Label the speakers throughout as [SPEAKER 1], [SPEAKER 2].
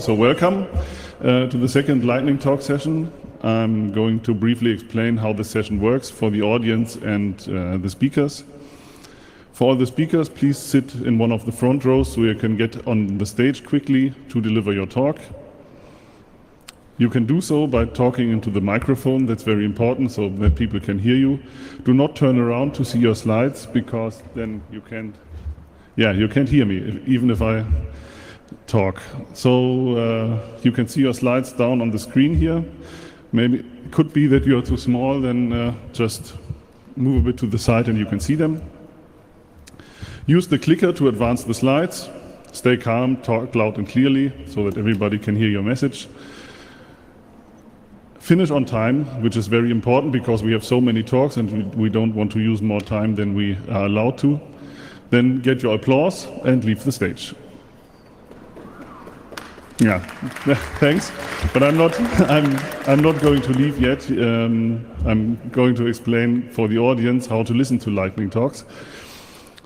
[SPEAKER 1] So welcome to the second lightning talk session. I'm going to briefly explain how the session works for the audience and the speakers. For all the speakers, please sit in one of the front rows so you can get on the stage quickly to deliver your talk. You can do so by talking into the microphone. That's very important so that people can hear you. Do not turn around to see your slides because then you can't hear me even if I talk. So you can see your slides down on the screen here. Maybe it could be that you're too small, then just move a bit to the side and you can see them. Use the clicker to advance the slides. Stay calm, talk loud and clearly so that everybody can hear your message. Finish on time, which is very important because we have so many talks and we don't want to use more time than we are allowed to. Then get your applause and leave the stage. Yeah, thanks. But I'm not going to leave yet. I'm going to explain for the audience how to listen to lightning talks.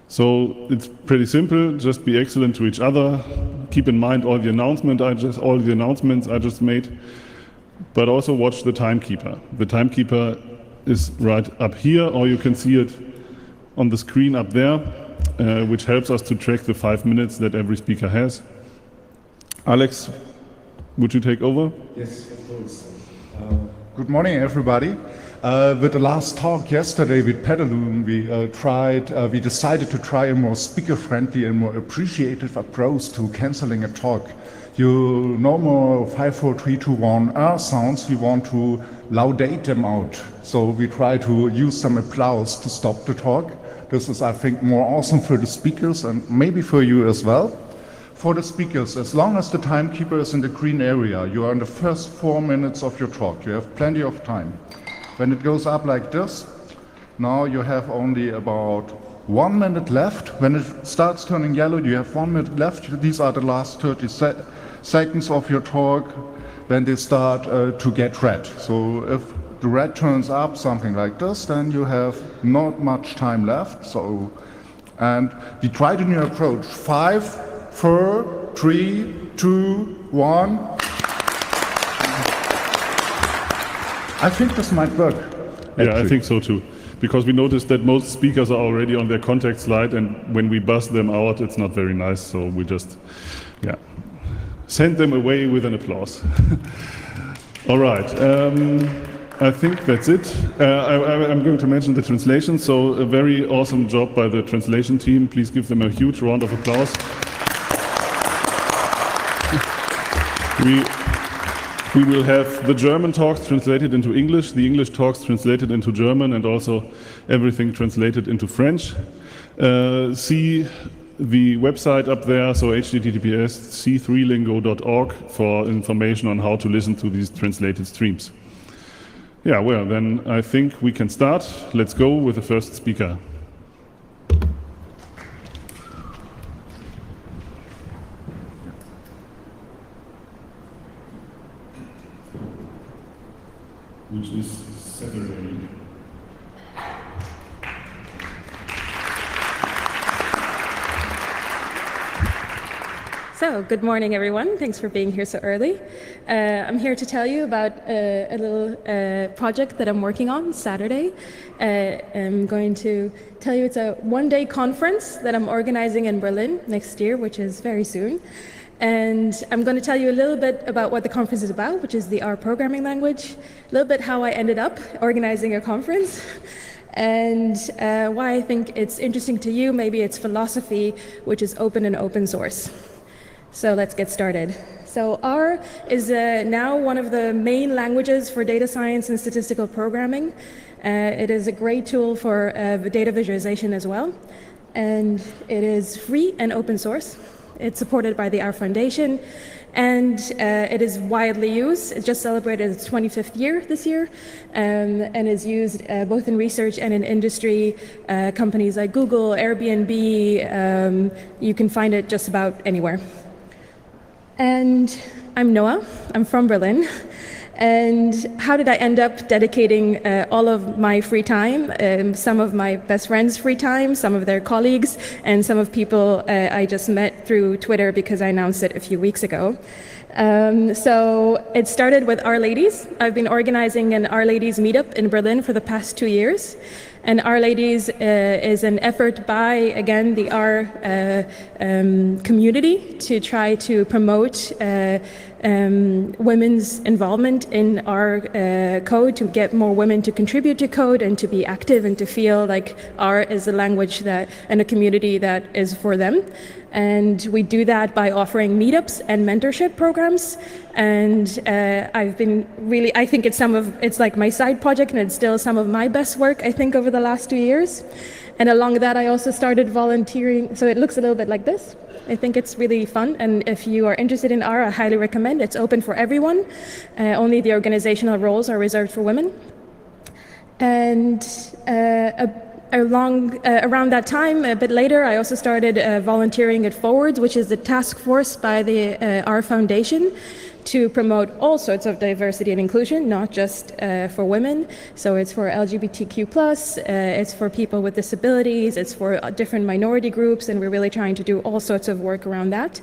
[SPEAKER 1] So it's pretty simple. Just be excellent to each other. Keep in mind all the announcements I just made. But also watch the timekeeper. The timekeeper is right up here, or you can see it on the screen up there, which helps us to track the 5 minutes that every speaker has. Alex, would you take over?
[SPEAKER 2] Yes, of course. Good morning, everybody. With the last talk yesterday with Pedaloon, we decided to try a more speaker-friendly and more appreciative approach to canceling a talk. You no more 5, 4, 3, 2, 1 sounds. We want to laudate them out. So we try to use some applause to stop the talk. This is, I think, more awesome for the speakers and maybe for you as well. For the speakers, as long as the timekeeper is in the green area, you are in the first 4 minutes of your talk. You have plenty of time. When it goes up like this, now you have only about 1 minute left. When it starts turning yellow, you have 1 minute left. These are the last 30 seconds of your talk when they start to get red. So if the red turns up, something like this, then you have not much time left. And we tried a new approach. 5, 4, 3, 2, 1. I think this might work. Actually.
[SPEAKER 1] Yeah, I think so too. Because we noticed that most speakers are already on their contact slide, and when we buzz them out, it's not very nice. So we just, send them away with an applause. All right. I think that's it. I'm going to mention the translation. So a very awesome job by the translation team. Please give them a huge round of applause. We will have the German talks translated into English, the English talks translated into German, and also everything translated into French. See the website up there, so https://c3lingo.org for information on how to listen to these translated streams. Yeah, well, then I think we can start. Let's go with the first speaker. Which is Saturday.
[SPEAKER 3] So, good morning, everyone. Thanks for being here so early. I'm here to tell you about a little project that I'm working on Saturday. I'm going to tell you it's a one-day conference that I'm organizing in Berlin next year, which is very soon. And I'm going to tell you a little bit about what the conference is about, which is the R programming language, a little bit how I ended up organizing a conference, and why I think it's interesting to you, maybe its philosophy, which is open and open source. So let's get started. So R is now one of the main languages for data science and statistical programming. It is a great tool for data visualization as well. And it is free and open source. It's supported by the R Foundation, and it is widely used. It just celebrated its 25th year this year, and is used both in research and in industry. Companies like Google, Airbnb, you can find it just about anywhere. And I'm Noah. I'm from Berlin. And how did I end up dedicating all of my free time, some of my best friends' free time, some of their colleagues, and some of people I just met through Twitter because I announced it a few weeks ago. So it started with Our Ladies. I've been organizing an Our Ladies meetup in Berlin for the past 2 years. And Our Ladies is an effort by, again, the R community to try to promote women's involvement in our code, to get more women to contribute to code and to be active and to feel like R is a language that and a community that is for them. And we do that by offering meetups and mentorship programs. And I've been really, I think it's like my side project, and it's still some of my best work, I think, over the last 2 years. And along that, I also started volunteering. So it looks a little bit like this. I think it's really fun. And if you are interested in R, I highly recommend. It's open for everyone. Only the organizational roles are reserved for women. And around that time, a bit later, I also started volunteering at Forwards, which is the task force by the R Foundation to promote all sorts of diversity and inclusion, not just for women. So it's for LGBTQ+, it's for people with disabilities, it's for different minority groups, and we're really trying to do all sorts of work around that.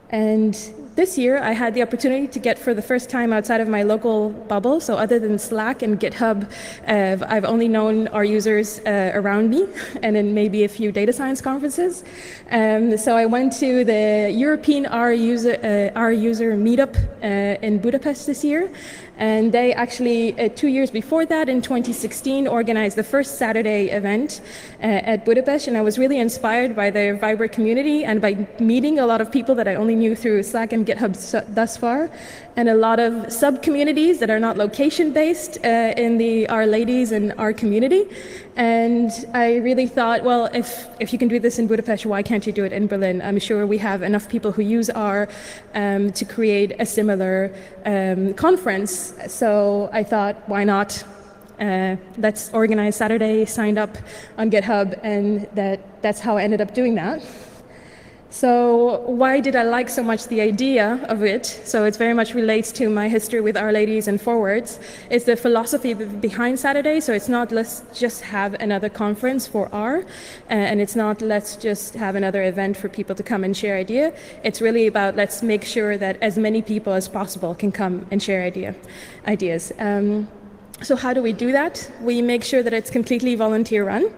[SPEAKER 3] And this year, I had the opportunity to get for the first time outside of my local bubble. So other than Slack and GitHub, I've only known our users around me and in maybe a few data science conferences. So I went to the European R user meetup in Budapest this year. And they actually, 2 years before that, in 2016, organized the first Saturday event at Budapest. And I was really inspired by their vibrant community and by meeting a lot of people that I only knew through Slack and GitHub thus far, and a lot of sub-communities that are not location-based in the Our Ladies and our community. And I really thought, well, if you can do this in Budapest, why can't you do it in Berlin? I'm sure we have enough people who use R to create a similar conference. So I thought, why not? Let's organize Saturday, signed up on GitHub, and that's how I ended up doing that. So why did I like so much the idea of it? So it very much relates to my history with Our Ladies and Forwards. It's the philosophy behind Saturday. So it's not let's just have another conference for R, and it's not let's just have another event for people to come and share idea. It's really about let's make sure that as many people as possible can come and share ideas. So how do we do that? We make sure that it's completely volunteer run.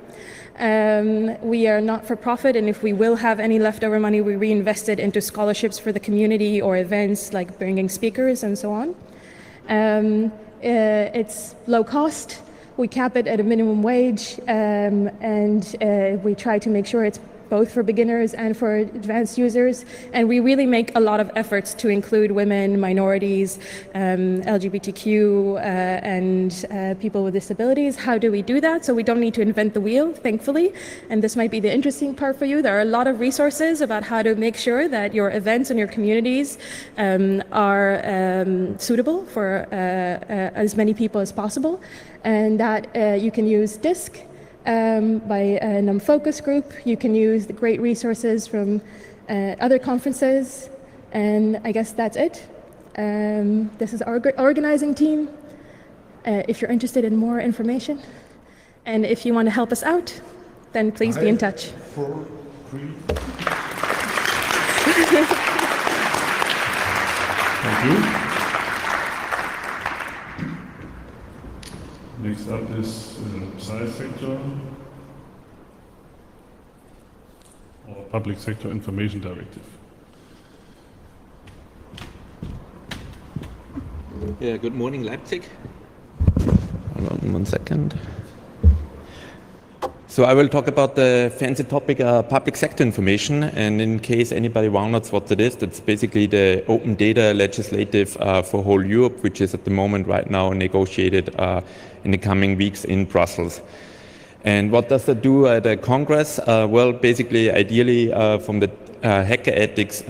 [SPEAKER 3] We are not for profit, and if we will have any leftover money, we reinvest it into scholarships for the community or events like bringing speakers and so on. It's low cost. We cap it at a minimum wage, and we try to make sure it's both for beginners and for advanced users. And we really make a lot of efforts to include women, minorities, LGBTQ, and people with disabilities. How do we do that? So we don't need to invent the wheel, thankfully. And this might be the interesting part for you. There are a lot of resources about how to make sure that your events and your communities are suitable for as many people as possible. And that you can use DISC, by a NUM focus group. You can use the great resources from other conferences, and I guess that's it. This is our organizing team. If you're interested in more information, and if you want to help us out, then please be in touch.
[SPEAKER 2] 4, 3.
[SPEAKER 1] Thank you. Next up is science sector or Public Sector Information Directive.
[SPEAKER 4] Yeah, good morning, Leipzig. Hold on 1 second. So I will talk about the fancy topic public sector information, and in case anybody wonders what it is, that's basically the open data legislative for whole Europe, which is at the moment right now negotiated in the coming weeks in Brussels. And what does that do at the Congress? Well, basically, ideally from the Hacker Ethics,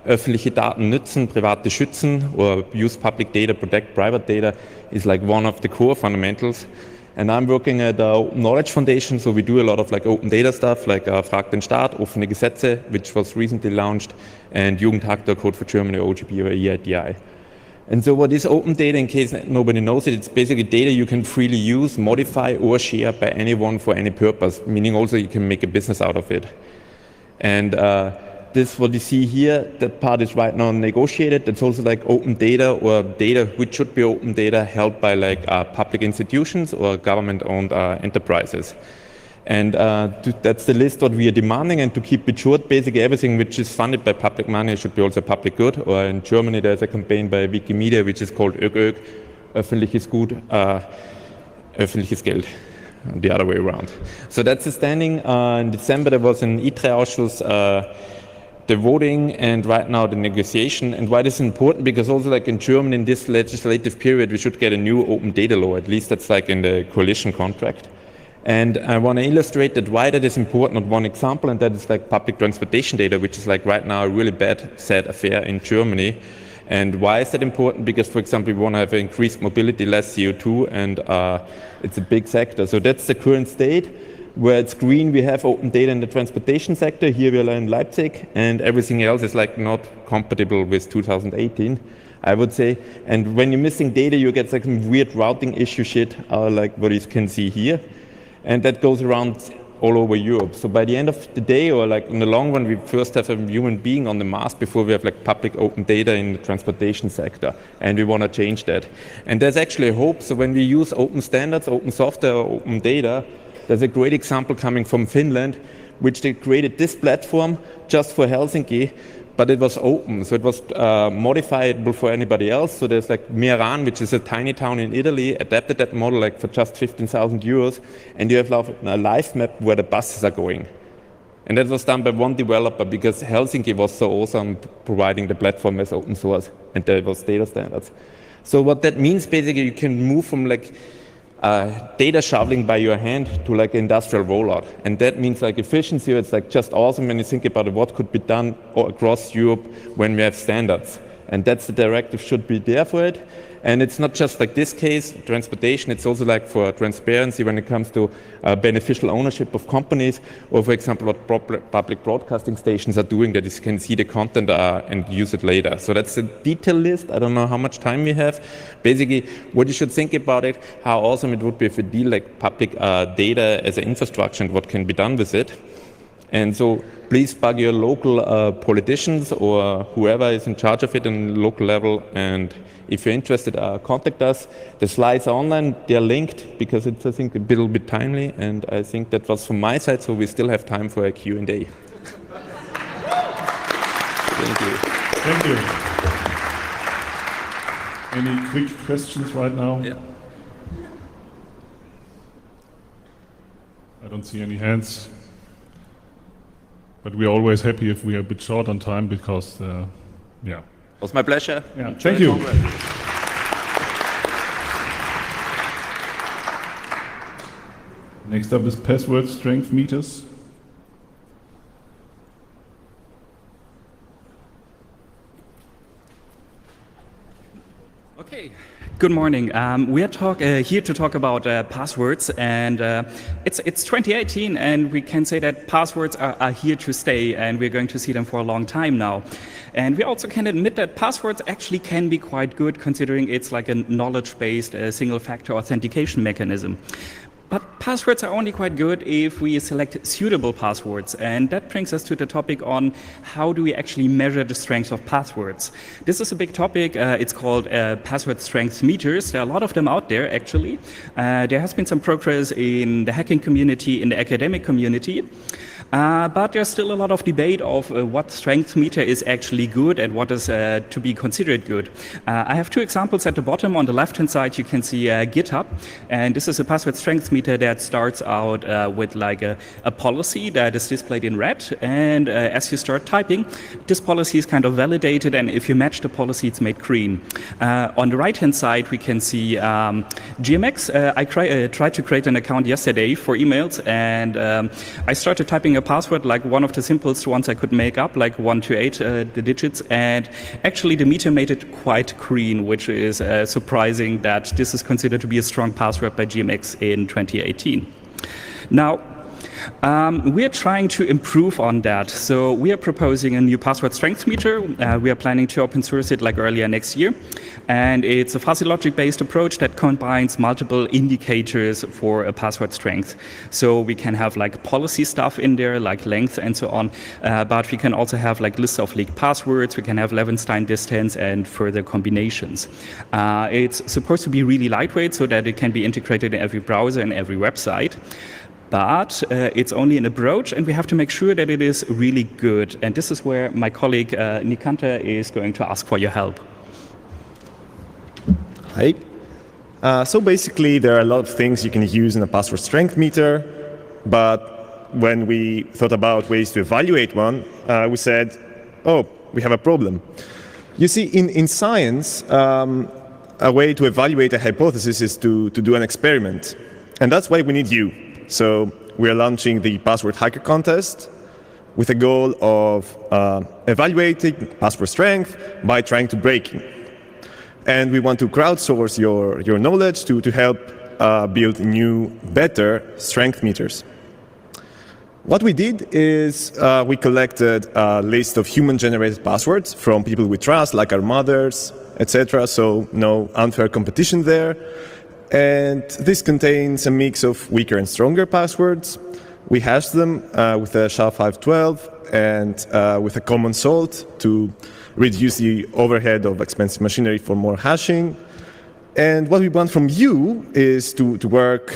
[SPEAKER 4] öffentliche Daten nützen, private schützen, or use public data, protect private data is like one of the core fundamentals. And I'm working at the Open Knowledge Foundation, so we do a lot of like open data stuff, like Frag den Staat, offene Gesetze, which was recently launched, and Jugendhacktag Code for Germany, OGB or EIDI. And so what is open data, in case nobody knows it, it's basically data you can freely use, modify, or share by anyone for any purpose, meaning also you can make a business out of it. And this, what you see here, that part is right now negotiated. That's also like open data or data which should be open data held by like public institutions or government-owned enterprises. And that's the list what we are demanding, and to keep it short, basically everything which is funded by public money should be also public good. Or in Germany there's a campaign by Wikimedia which is called ÖGÖG, öffentliches Gut, öffentliches Geld, the other way around. So that's the standing. In December there was an ITRE-Ausschuss, the voting, and right now the negotiation. And why this is important, because also like in Germany in this legislative period we should get a new open data law, at least that's like in the coalition contract. And I want to illustrate that why that is important with one example, and that is like public transportation data, which is like right now a really sad affair in Germany. And why is that important? Because, for example, we want to have increased mobility, less CO2, and it's a big sector. So that's the current state. Where it's green, we have open data in the transportation sector. Here we are in Leipzig, and everything else is like not compatible with 2018, I would say. And when you're missing data, you get like some weird routing issue shit, like what you can see here. And that goes around all over Europe. So by the end of the day, or like in the long run, we first have a human being on the Mars before we have like public open data in the transportation sector. And we want to change that. And there's actually a hope. So when we use open standards, open software, open data, there's a great example coming from Finland, which they created this platform just for Helsinki, but it was open, so it was modifiable for anybody else. So there's like Meran, which is a tiny town in Italy, adapted that model like for just 15,000 euros, and you have a live map where the buses are going. And that was done by one developer because Helsinki was so awesome providing the platform as open source, and there was data standards. So what that means, basically, you can move from like data shoveling by your hand to like industrial rollout. And that means like efficiency. It's like just awesome when you think about it, what could be done across Europe when we have standards. And that's the directive should be there for it. And it's not just like this case, transportation, it's also like for transparency when it comes to beneficial ownership of companies, or for example, what public broadcasting stations are doing, that you can see the content and use it later. So that's a detailed list. I don't know how much time we have. Basically, what you should think about it, how awesome it would be if we deal like public data as an infrastructure and what can be done with it. And so please bug your local politicians or whoever is in charge of it on the local level. And if you're interested, contact us. The slides are online. They're linked because it's, I think, a little bit timely. And I think that was from my side, so we still have time for a Q&A. Thank you.
[SPEAKER 1] Thank you. Any quick questions right now?
[SPEAKER 5] Yeah.
[SPEAKER 1] I don't see any hands. But we're always happy if we are a bit short on time because, yeah.
[SPEAKER 5] It was my pleasure.
[SPEAKER 1] Yeah, thank you. Next up is password strength meters.
[SPEAKER 6] Okay, good morning. We are here to talk about passwords, and it's 2018, and we can say that passwords are here to stay, and we're going to see them for a long time now. And we also can admit that passwords actually can be quite good, considering it's like a knowledge-based single-factor authentication mechanism. But passwords are only quite good if we select suitable passwords, and that brings us to the topic on how do we actually measure the strength of passwords. This is a big topic. It's called password strength meters. There are a lot of them out there, actually. There has been some progress in the hacking community, in the academic community. But there's still a lot of debate of what strength meter is actually good and what is to be considered good. I have two examples at the bottom. On the left-hand side, you can see GitHub. And this is a password strength meter that starts out with like a policy that is displayed in red. And as you start typing, this policy is kind of validated. And if you match the policy, it's made green. On the right-hand side, we can see GMX. I tried to create an account yesterday for emails. And I started typing a password, like one of the simplest ones I could make up, like 1 to 8, the digits, and actually the meter made it quite green, which is surprising that this is considered to be a strong password by GMX in 2018. Now, We are trying to improve on that. So we are proposing a new password strength meter. We are planning to open source it like earlier next year. And it's a fuzzy logic based approach that combines multiple indicators for a password strength. So we can have like policy stuff in there, like length and so on. But we can also have like lists of leaked passwords. We can have Levenstein distance and further combinations. It's supposed to be really lightweight so that it can be integrated in every browser and every website. But it's only an approach, and we have to make sure that it is really good. And this is where my colleague Nikanta is going to ask for your help.
[SPEAKER 5] Hi. So basically, there are a lot of things you can use in a password strength meter, but when we thought about ways to evaluate one, we said, oh, we have a problem. You see, in science, a way to evaluate a hypothesis is to do an experiment. And that's why we need you. So we are launching the Password Hacker Contest with a goal of evaluating password strength by trying to break it. And we want to crowdsource your knowledge to help build new, better strength meters. What we did is we collected a list of human-generated passwords from people we trust, like our mothers, etc. So no unfair competition there. And this contains a mix of weaker and stronger passwords. We hashed them with a SHA-512 and with a common salt to reduce the overhead of expensive machinery for more hashing. And what we want from you is to work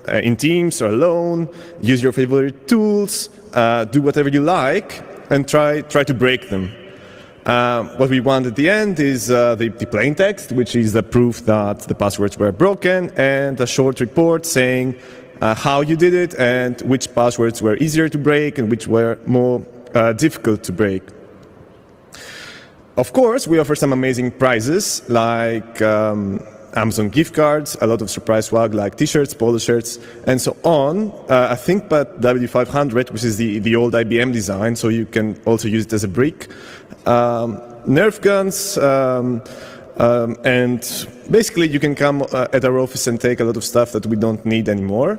[SPEAKER 5] in teams or alone, use your favorite tools, do whatever you like, and try to break them. What we want at the end is the plain text, which is the proof that the passwords were broken, and a short report saying how you did it and which passwords were easier to break and which were more difficult to break. Of course, we offer some amazing prizes like Amazon gift cards, a lot of surprise swag like t-shirts, polo shirts, and so on. I think but W500, which is the old IBM design, so you can also use it as a brick. Nerf guns, and basically you can come at our office and take a lot of stuff that we don't need anymore.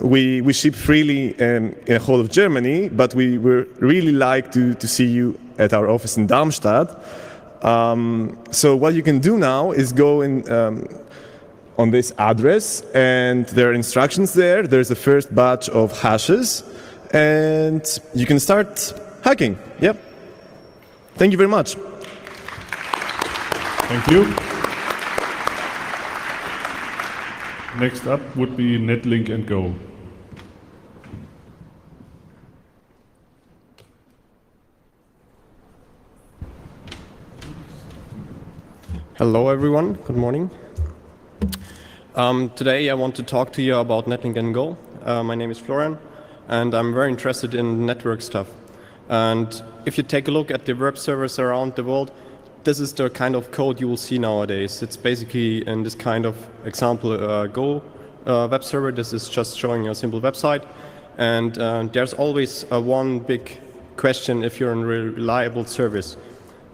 [SPEAKER 5] We ship freely in the whole of Germany, but we would really like to see you at our office in Darmstadt. So what you can do now is go in on this address, and there are instructions there. There's a first batch of hashes, and you can start hacking. Yep. Thank you very much.
[SPEAKER 1] Thank you. Next up would be Netlink and Go.
[SPEAKER 7] Hello everyone, good morning. Today I want to talk to you about Netlink and Go. My name is Florian and I'm very interested in network stuff. And if you take a look at the web servers around the world, this is the kind of code you will see nowadays. It's basically in this kind of example Go web server. This is just showing you a simple website. And there's always one big question if you're in a reliable service.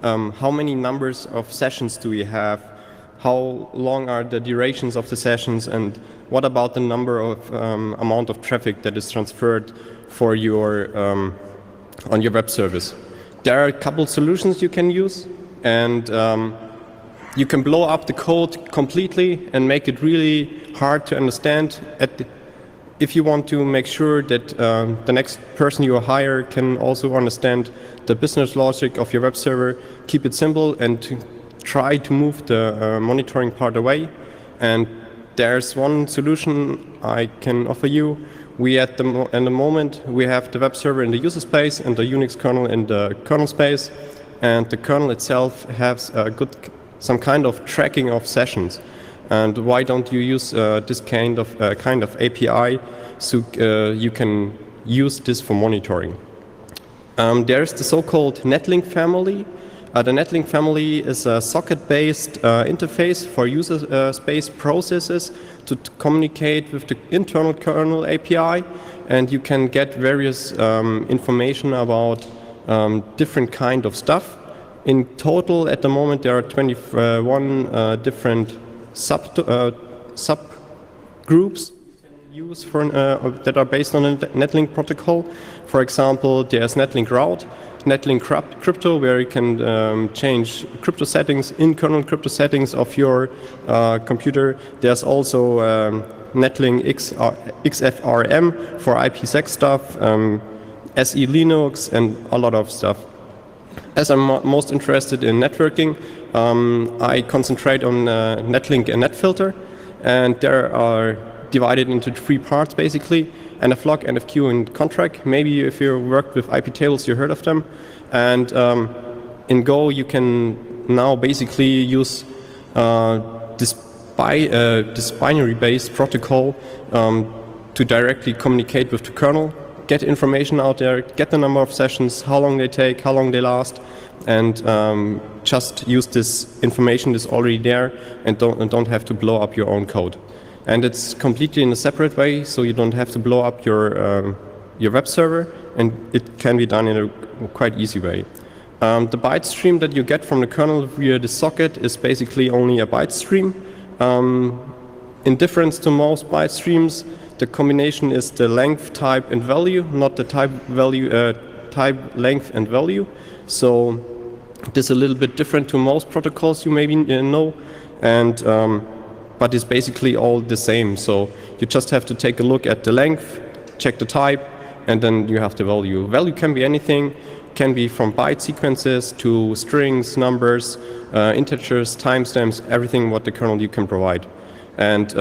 [SPEAKER 7] How many numbers of sessions do we have? How long are the durations of the sessions? And what about the number of amount of traffic that is transferred for your on your web service? There are a couple solutions you can use, and you can blow up the code completely and make it really hard to understand. If you want to make sure that the next person you hire can also understand the business logic of your web server, keep it simple and try to move the monitoring part away. And there's one solution I can offer you. We at the moment we have the web server in the user space and the Unix kernel in the kernel space, and the kernel itself has some kind of tracking of sessions. And why don't you use this kind of API so you can use this for monitoring? There's the so-called Netlink family. The Netlink family is a socket-based interface for user space processes to communicate with the internal kernel API, and you can get various information about different kind of stuff. In total, at the moment, there are 21 different subgroups you can use for that are based on a Netlink protocol. For example, there's Netlink Route, Netlink Crypto, where you can change crypto settings, in-kernel crypto settings of your computer. There's also Netlink XFRM for IPsec stuff, SE Linux, and a lot of stuff. As I'm most interested in networking, I concentrate on Netlink and NetFilter, and there are divided into 3 parts basically: NFLog, NFQ, and contract. Maybe if you worked with IP tables, you heard of them. And in Go, you can now basically use this binary-based protocol to directly communicate with the kernel, get information out there, get the number of sessions, how long they take, how long they last, and just use this information that's already there, and don't have to blow up your own code. And it's completely in a separate way, so you don't have to blow up your web server, and it can be done in a quite easy way. The byte stream that you get from the kernel via the socket is basically only a byte stream. In difference to most byte streams, the combination is the length, type, and value, not the type, length, and value. So this is a little bit different to most protocols you maybe know, and but it's basically all the same. So you just have to take a look at the length, check the type, and then you have the value. Value can be anything, can be from byte sequences to strings, numbers, integers, timestamps, everything what the kernel you can provide. And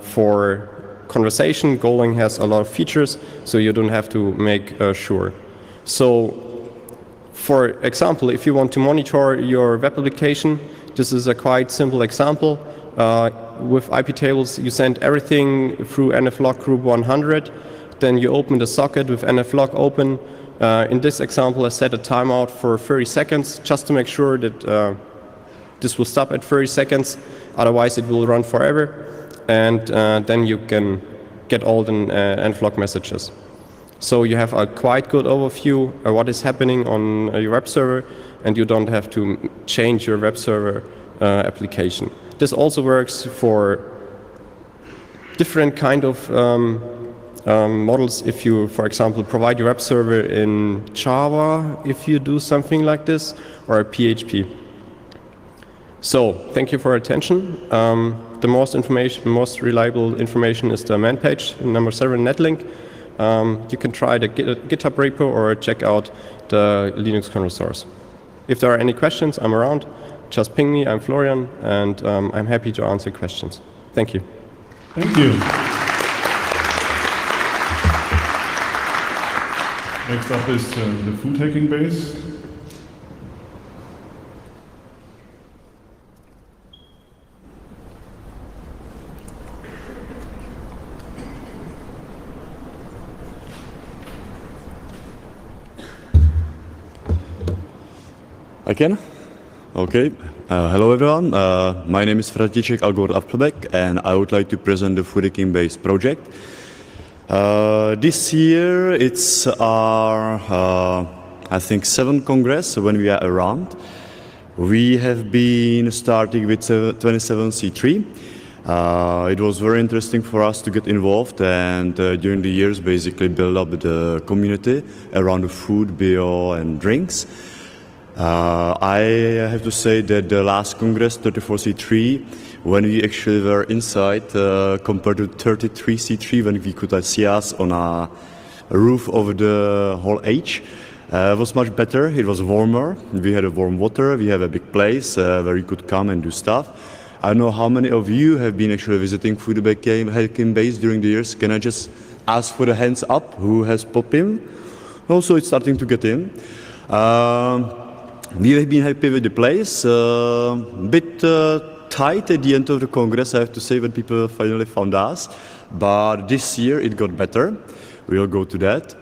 [SPEAKER 7] for conversation, Golang has a lot of features, so you don't have to make sure. So for example, if you want to monitor your web application, this is a quite simple example. With IP tables, you send everything through NFLog group 100, then you open the socket with NFLog open. In this example, I set a timeout for 30 seconds just to make sure that this will stop at 30 seconds, otherwise it will run forever. And then you can get all the NFLog messages. So you have a quite good overview of what is happening on your web server, and you don't have to change your web server application. This also works for different kind of models. If you, for example, provide your web server in Java, if you do something like this, or PHP. So thank you for your attention. The most reliable information is the man page, number 7 Netlink. You can try the GitHub repo or check out the Linux kernel source. If there are any questions, I'm around. Just ping me, I'm Florian, and I'm happy to answer questions. Thank you.
[SPEAKER 1] Thank you. Next up is the food hacking base.
[SPEAKER 8] I can? Okay. Hello everyone. My name is František Algor Appelbeck, and I would like to present the food hacking base project. This year it's our, I think, 7th Congress when we are around. We have been starting with 27C3. It was very interesting for us to get involved and during the years basically build up the community around the food, bio and drinks. I have to say that the last Congress, 34C3, when we actually were inside, compared to 33C3, when we could see us on a roof over the whole H, was much better. It was warmer. We had a warm water. We have a big place where you could come and do stuff. I don't know how many of you have been actually visiting food hacking base during the years. Can I just ask for the hands up who has popped in? Also, it's starting to get in. We have been happy with the place. A bit tight at the end of the Congress, I have to say, when people finally found us. But this year it got better. We'll go to that.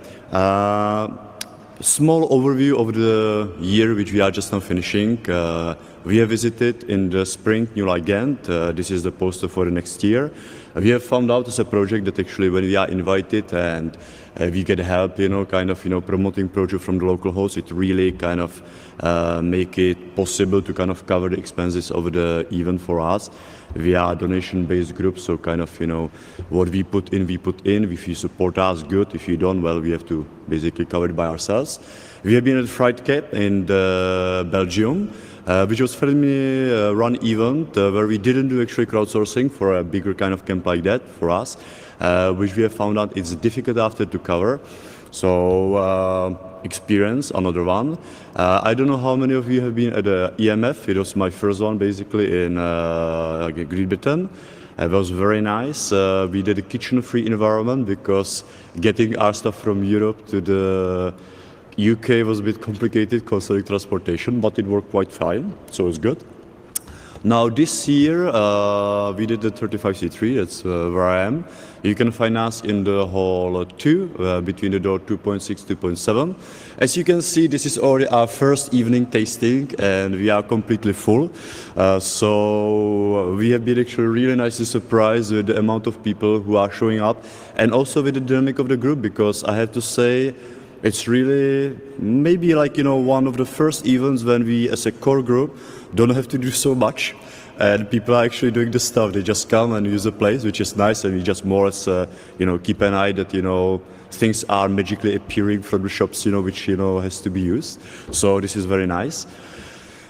[SPEAKER 8] Small overview of the year which we are just now finishing. We have visited in the spring New Ghent. This is the poster for the next year. We have found out as a project that actually when we are invited and we get help, promoting project from the local host, it really kind of make it possible to kind of cover the expenses of the event for us. We are a donation-based group, so what we put in. If you support us, good. If you don't, well, we have to basically cover it by ourselves. We have been at Fright Cap in Belgium, which was fairly run event where we didn't do actually crowdsourcing for a bigger kind of camp like that for us, which we have found out it's difficult after to cover. So experience, another one. I don't know how many of you have been at the EMF. It was my first one basically in Great Britain. It was very nice. We did a kitchen-free environment because getting our stuff from Europe to the UK was a bit complicated concerning transportation, but it worked quite fine, so it's good. Now this year we did the 35C3, that's where I am. You can find us in the hall 2, between the door 2.6, 2.7. As you can see, this is already our first evening tasting and we are completely full. So we have been actually really nicely surprised with the amount of people who are showing up and also with the dynamic of the group, because I have to say, it's really maybe one of the first events when we as a core group don't have to do so much and people are actually doing the stuff. They just come and use the place, which is nice, and we just more as keep an eye that things are magically appearing from the shops which has to be used. So this is very nice.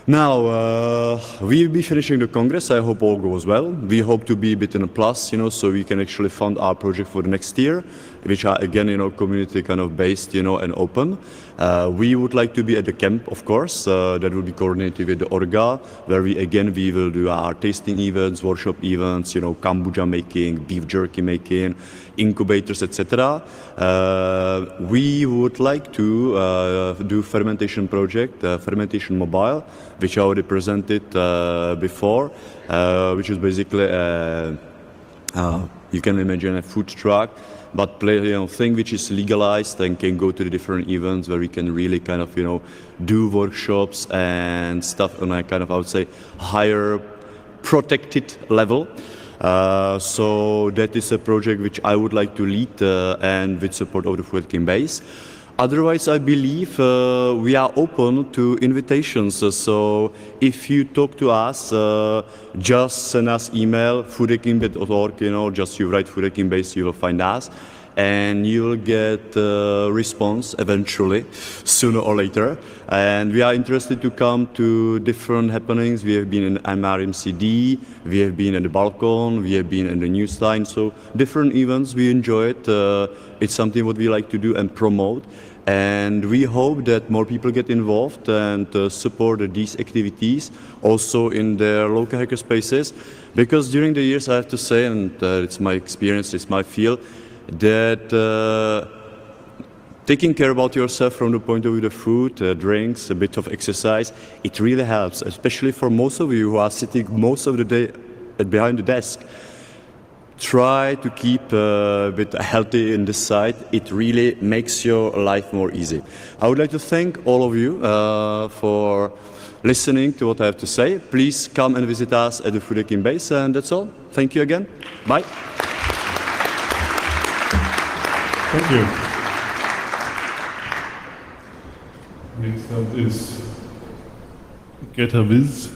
[SPEAKER 8] Now, we'll be finishing the Congress. I hope all goes well. We hope to be a bit in a plus, so we can actually fund our project for the next year, which are again, community kind of based, and open. We would like to be at the camp, of course. That will be coordinated with the Orga, where we will do our tasting events, workshop events, kombucha making, beef jerky making, incubators, etc. We would like to do fermentation project, fermentation mobile, which I already presented before, which is basically you can imagine a food truck, but thing which is legalized and can go to the different events where we can really kind of do workshops and stuff on a kind of, I would say, higher protected level. So that is a project which I would like to lead and with support of the Foodking base. Otherwise, I believe we are open to invitations. So if you talk to us, just send us email, foodking.org, just you write Foodking base, you will find us. And you will get a response eventually, sooner or later. And we are interested to come to different happenings. We have been in MRMCD, we have been at the Balkon, we have been in the Newsline. So different events, we enjoy it. It's something what we like to do and promote. And we hope that more people get involved and support these activities also in their local hackerspaces. Because during the years, I have to say, and it's my experience, it's my field, that taking care about yourself from the point of view of food, drinks, a bit of exercise, it really helps, especially for most of you who are sitting most of the day behind the desk. Try to keep a bit healthy in this side. It really makes your life more easy. I would like to thank all of you for listening to what I have to say. Please come and visit us at the Foodking base, and that's all. Thank you again. Bye.
[SPEAKER 1] Thank you. Next up is Getaviz.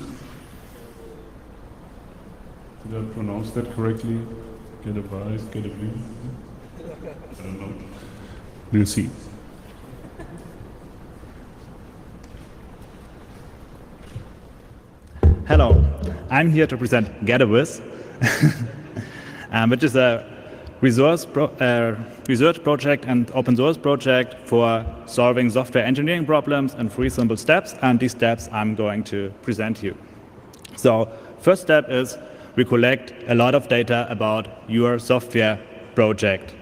[SPEAKER 1] Did I pronounce that correctly? Getaviz, Getaviz? I don't know. We'll see.
[SPEAKER 9] Hello, I'm here to present Getaviz, which is a research project and open source project for solving software engineering problems in 3 simple steps, and these steps I'm going to present you. So first step is we collect a lot of data about your software project.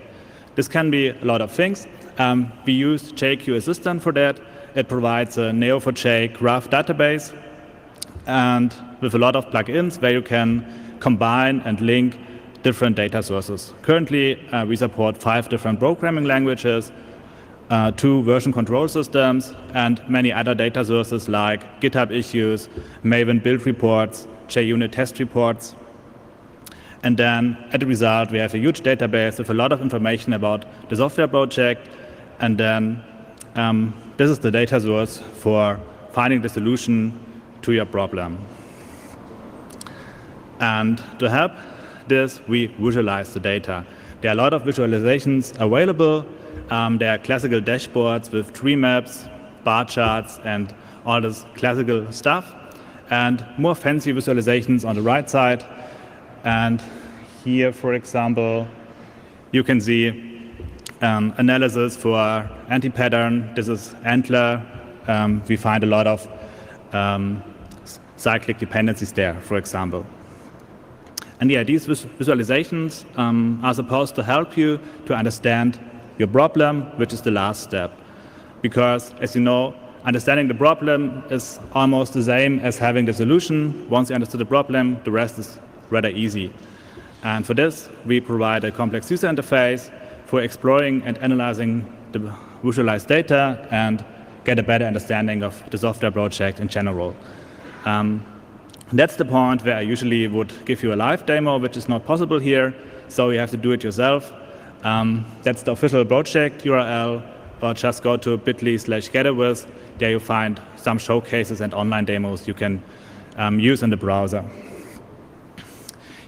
[SPEAKER 9] This can be a lot of things. We use JQ Assistant for that. It provides a Neo4j graph database and with a lot of plugins where you can combine and link different data sources. Currently, we support 5 different programming languages, 2 version control systems, and many other data sources like GitHub issues, Maven build reports, JUnit test reports. And then as a result, we have a huge database with a lot of information about the software project. And then this is the data source for finding the solution to your problem. And to help this, we visualize the data. There are a lot of visualizations available. There are classical dashboards with tree maps, bar charts, and all this classical stuff. And more fancy visualizations on the right side. And here, for example, you can see analysis for anti-pattern. This is Antler. We find a lot of cyclic dependencies there, for example. And yeah, these visualizations are supposed to help you to understand your problem, which is the last step. Because, as you know, understanding the problem is almost the same as having the solution. Once you understand the problem, the rest is rather easy. And for this, we provide a complex user interface for exploring and analyzing the visualized data and get a better understanding of the software project in general. That's the point where I usually would give you a live demo, which is not possible here, so you have to do it yourself. That's the official project URL, or just go to bit.ly/getawith. There you find some showcases and online demos you can use in the browser.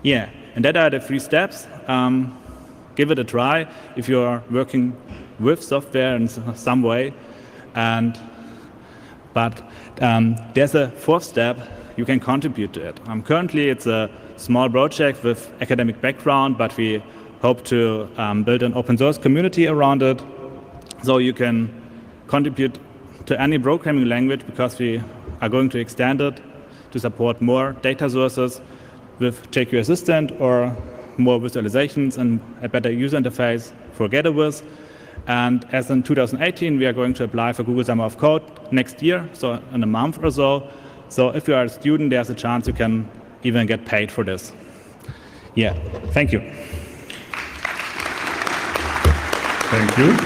[SPEAKER 9] Yeah, and that are the 3 steps. Give it a try if you're working with software in some way. But there's a 4th step. You can contribute to it. Currently, it's a small project with academic background, but we hope to build an open source community around it. So you can contribute to any programming language, because we are going to extend it to support more data sources with JQ Assistant or more visualizations and a better user interface for Getawith. And as in 2018, we are going to apply for Google Summer of Code next year, so in a month or so. So if you are a student, there's a chance you can even get paid for this. Yeah, thank you.
[SPEAKER 1] Thank you.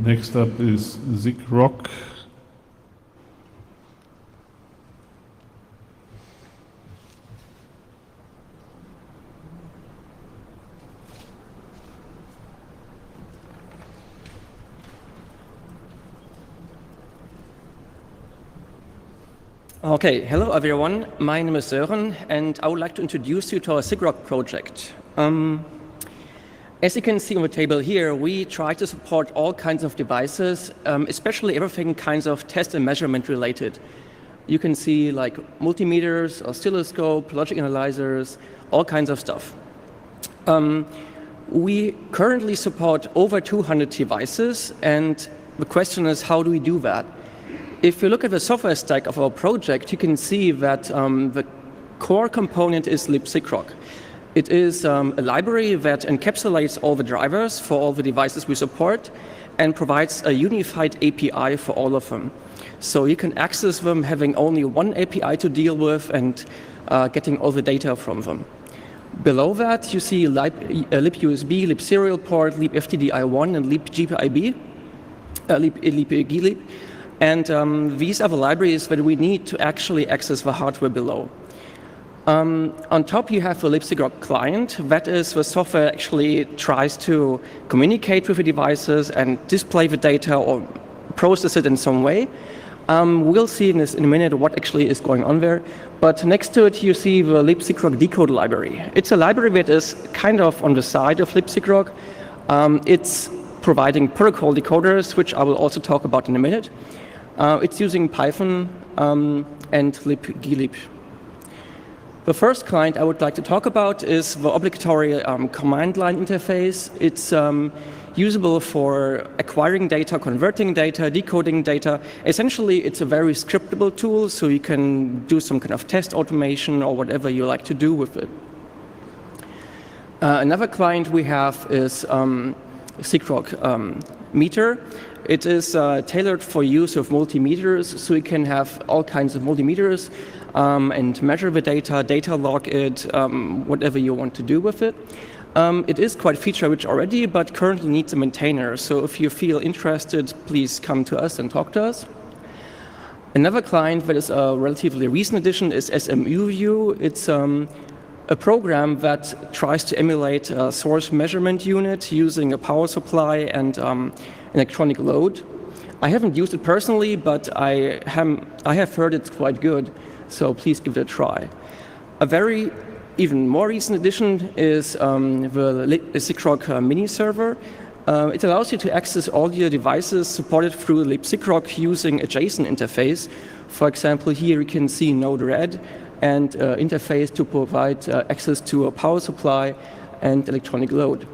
[SPEAKER 1] Next up is Zig Rock.
[SPEAKER 10] Okay, hello everyone. My name is Sören, and I would like to introduce you to our SIGROC project. As you can see on the table here, we try to support all kinds of devices, especially everything kinds of test and measurement related. You can see like multimeters, oscilloscope, logic analyzers, all kinds of stuff. We currently support over 200 devices, and the question is, how do we do that? If you look at the software stack of our project, you can see that the core component is libsigroc. It is a library that encapsulates all the drivers for all the devices we support and provides a unified API for all of them. So you can access them having only one API to deal with and getting all the data from them. Below that, you see libUSB, libserial port, libftDI1, and libgpib, libglib. And these are the libraries that we need to actually access the hardware below. On top, you have the libsigroc client. That is the software actually tries to communicate with the devices and display the data or process it in some way. We'll see in a minute what actually is going on there. But next to it, you see the libsigroc decode library. It's a library that is kind of on the side of libsigroc. It's providing protocol decoders, which I will also talk about in a minute. It's using Python and libglib. The first client I would like to talk about is the obligatory command line interface. It's usable for acquiring data, converting data, decoding data. Essentially, it's a very scriptable tool, so you can do some kind of test automation or whatever you like to do with it. Another client we have is SIGROC meter. It is tailored for use of multimeters, so you can have all kinds of multimeters and measure the data, data log it, whatever you want to do with it. It is quite feature-rich already, but currently needs a maintainer. So if you feel interested, please come to us and talk to us. Another client that is a relatively recent addition is SMUview. It's a program that tries to emulate a source measurement unit using a power supply and electronic load. I haven't used it personally, but I have heard it's quite good, so please give it a try. A very even more recent addition is the libsicroc mini server. It allows you to access all your devices supported through libsicroc using a JSON interface. For example, here you can see Node-RED and interface to provide access to a power supply and electronic load.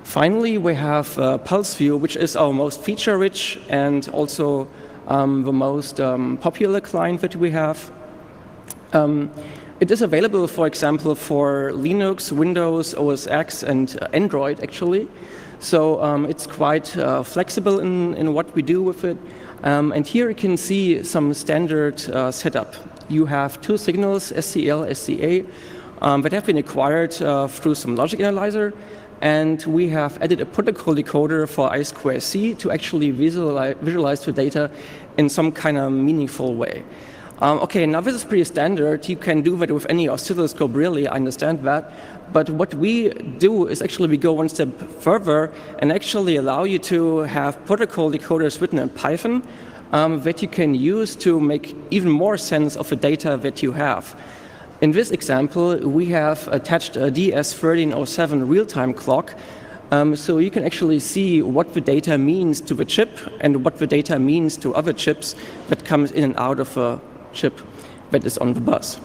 [SPEAKER 10] Finally, we have PulseView, which is our most feature-rich and also the most popular client that we have. It is available, for example, for Linux, Windows, OS X, and Android, actually. So it's quite flexible in what we do with it. And here you can see some standard setup. You have two signals, SCL, SCA, that have been acquired through some logic analyzer. And we have added a protocol decoder for I2C to actually visualize the data in some kind of meaningful way. Okay, now this is pretty standard. You can do that with any oscilloscope, really, I understand that. But what we do is actually we go one step further and actually allow you to have protocol decoders written in Python that you can use to make even more sense of the data that you have. In this example, we have attached a DS1307 real-time clock, so you can actually see what the data means to the chip and what the data means to other chips that comes in and out of a chip that is on the bus.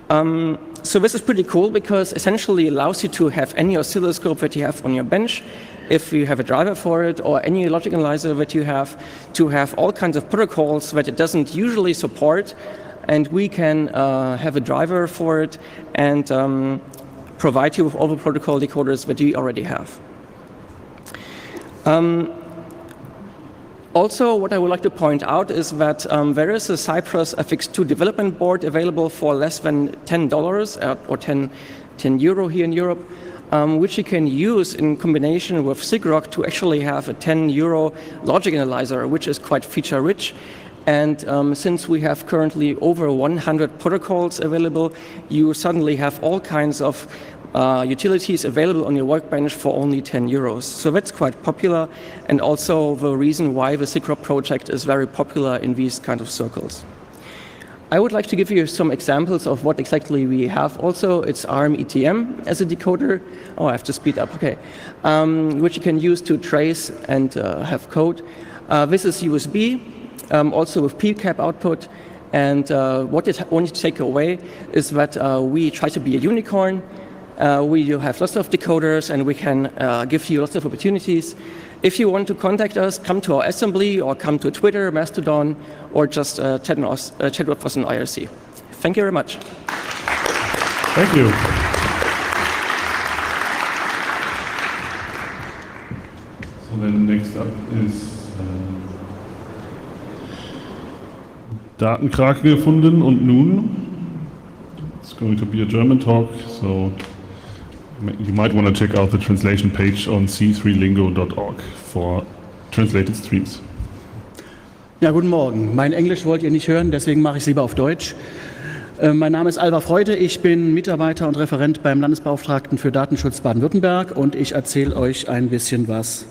[SPEAKER 10] So this is pretty cool because essentially allows you to have any oscilloscope that you have on your bench, if you have a driver for it, or any logic analyzer that you have, to have all kinds of protocols that it doesn't usually support, and we can have a driver for it and provide you with all the protocol decoders that we already have. Also, what I would like to point out is that there is a Cypress FX2 development board available for less than $10 or 10 euro here in Europe, which you can use in combination with SIGROC to actually have a 10 euro logic analyzer, which is quite feature-rich. And since we have currently over 100 protocols available, you suddenly have all kinds of utilities available on your workbench for only 10 euros. So that's quite popular, and also the reason why the SIGROC project is very popular in these kind of circles. I would like to give you some examples of what exactly we have also. It's ARM ETM as a decoder. Oh, I have to speed up, okay. Which you can use to trace and have code. This is USB, also with PCAP output. And what I want to take away is that we try to be a unicorn. We have lots of decoders and we can give you lots of opportunities. If you want to contact us, come to our assembly or come to Twitter, Mastodon, or just chat with us on IRC. Thank you very much.
[SPEAKER 1] Thank you. So then next up is Datenkrake gefunden und nun. It's going to be a German talk, so you might want to check out the translation page on c3lingo.org for translated streams.
[SPEAKER 11] Ja, guten Morgen. Mein Englisch wollt ihr nicht hören, deswegen mache ich es lieber auf Deutsch. Mein Name ist Alva Freude, ich bin Mitarbeiter und Referent beim Landesbeauftragten für Datenschutz Baden-Württemberg und ich erzähle euch ein bisschen was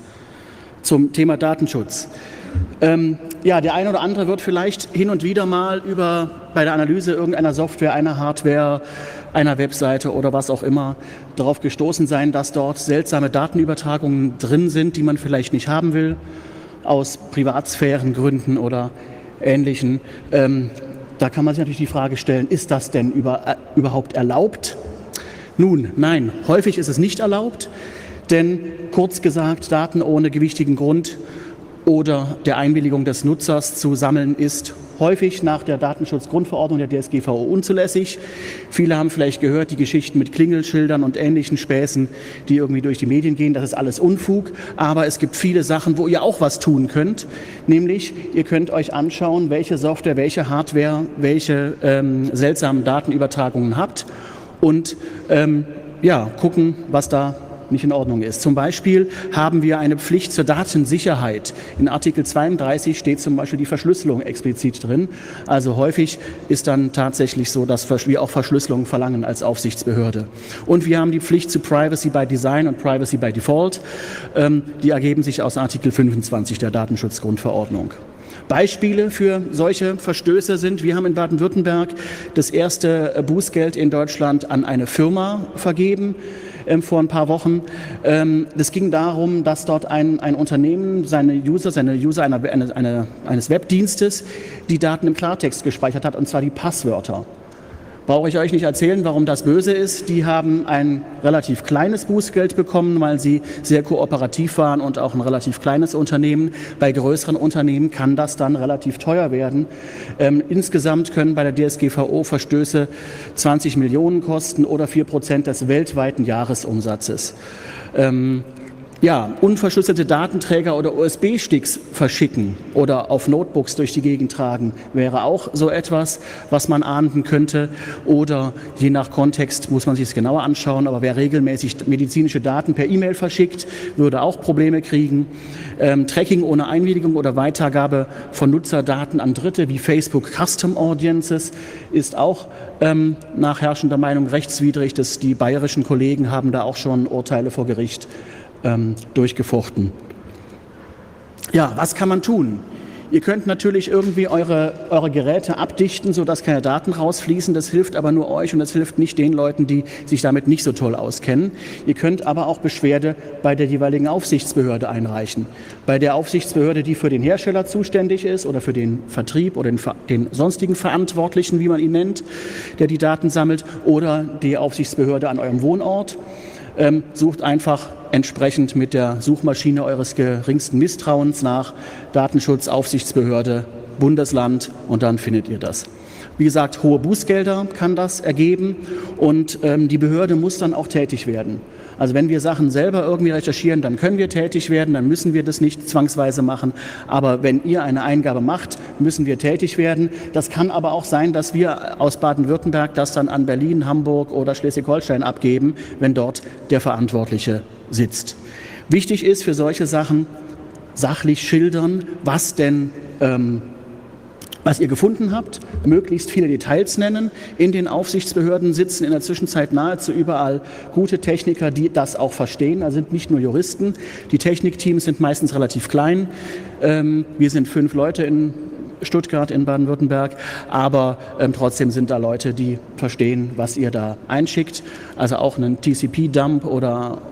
[SPEAKER 11] zum Thema Datenschutz. Ja, der eine oder andere wird vielleicht hin und wieder mal bei der Analyse irgendeiner Software, einer Hardware, einer Webseite oder was auch immer darauf gestoßen sein, dass dort seltsame Datenübertragungen drin sind, die man vielleicht nicht haben will, aus Privatsphärengründen oder Ähnlichen. Da kann man sich natürlich die Frage stellen, ist das denn überhaupt erlaubt? Nun, nein, häufig ist es nicht erlaubt, denn kurz gesagt, Daten ohne gewichtigen Grund oder der Einwilligung des Nutzers zu sammeln ist häufig nach der Datenschutzgrundverordnung der DSGVO unzulässig. Viele haben vielleicht gehört, die Geschichten mit Klingelschildern und ähnlichen Späßen, die irgendwie durch die Medien gehen, das ist alles Unfug. Aber es gibt viele Sachen, wo ihr auch was tun könnt. Nämlich, ihr könnt euch anschauen, welche Software, welche Hardware, welche seltsamen Datenübertragungen habt und ja, gucken, was da nicht in Ordnung ist. Zum Beispiel haben wir eine Pflicht zur Datensicherheit. In Artikel 32 steht zum Beispiel die Verschlüsselung explizit drin. Also häufig ist dann tatsächlich so, dass wir auch Verschlüsselung verlangen als Aufsichtsbehörde. Und wir haben die Pflicht zu Privacy by Design und Privacy by Default. Die ergeben sich aus Artikel 25 der Datenschutzgrundverordnung. Beispiele für solche Verstöße sind, wir haben in Baden-Württemberg das erste Bußgeld in Deutschland an eine Firma vergeben vor ein paar Wochen. Es ging darum, dass dort ein Unternehmen seine User eines Webdienstes die Daten im Klartext gespeichert hat, und zwar die Passwörter. Brauche ich euch nicht erzählen, warum das böse ist. Die haben ein relativ kleines Bußgeld bekommen, weil sie sehr kooperativ waren und auch ein relativ kleines Unternehmen. Bei größeren Unternehmen kann das dann relativ teuer werden. Insgesamt können bei der DSGVO Verstöße 20 Millionen kosten oder 4% des weltweiten Jahresumsatzes. Ja, unverschlüsselte Datenträger oder USB-Sticks verschicken oder auf Notebooks durch die Gegend tragen, wäre auch so etwas, was man ahnden könnte. Oder je nach Kontext muss man sich es genauer anschauen, aber wer regelmäßig medizinische Daten per E-Mail verschickt, würde auch Probleme kriegen. Tracking ohne Einwilligung oder Weitergabe von Nutzerdaten an Dritte wie Facebook Custom Audiences ist auch nach herrschender Meinung rechtswidrig. Die bayerischen Kollegen haben da auch schon Urteile vor Gericht durchgefochten. Ja, was kann man tun? Ihr könnt natürlich irgendwie eure Geräte abdichten, sodass keine Daten rausfließen. Das hilft aber nur euch und das hilft nicht den Leuten, die sich damit nicht so toll auskennen. Ihr könnt aber auch Beschwerde bei der jeweiligen Aufsichtsbehörde einreichen. Bei der Aufsichtsbehörde, die für den Hersteller zuständig ist oder für den Vertrieb oder den sonstigen Verantwortlichen, wie man ihn nennt, der die Daten sammelt, oder die Aufsichtsbehörde an eurem Wohnort. Sucht einfach entsprechend mit der Suchmaschine eures geringsten Misstrauens nach Datenschutz, Aufsichtsbehörde, Bundesland, und dann findet ihr das. Wie gesagt, hohe Bußgelder kann das ergeben, und die Behörde muss dann auch tätig werden. Also wenn wir Sachen selber irgendwie recherchieren, dann können wir tätig werden, dann müssen wir das nicht zwangsweise machen. Aber wenn ihr eine Eingabe macht, müssen wir tätig werden. Das kann aber auch sein, dass wir aus Baden-Württemberg das dann an Berlin, Hamburg oder Schleswig-Holstein abgeben, wenn dort der Verantwortliche sitzt. Wichtig ist für solche Sachen, sachlich schildern, was ihr gefunden habt, möglichst viele Details nennen. In den Aufsichtsbehörden sitzen in der Zwischenzeit nahezu überall gute Techniker, die das auch verstehen. Da sind nicht nur Juristen. Die Technikteams sind meistens relativ klein. Wir sind 5 Leute in Stuttgart, in Baden-Württemberg, aber trotzdem sind da Leute, die verstehen, was ihr da einschickt. Also auch einen TCP-Dump oder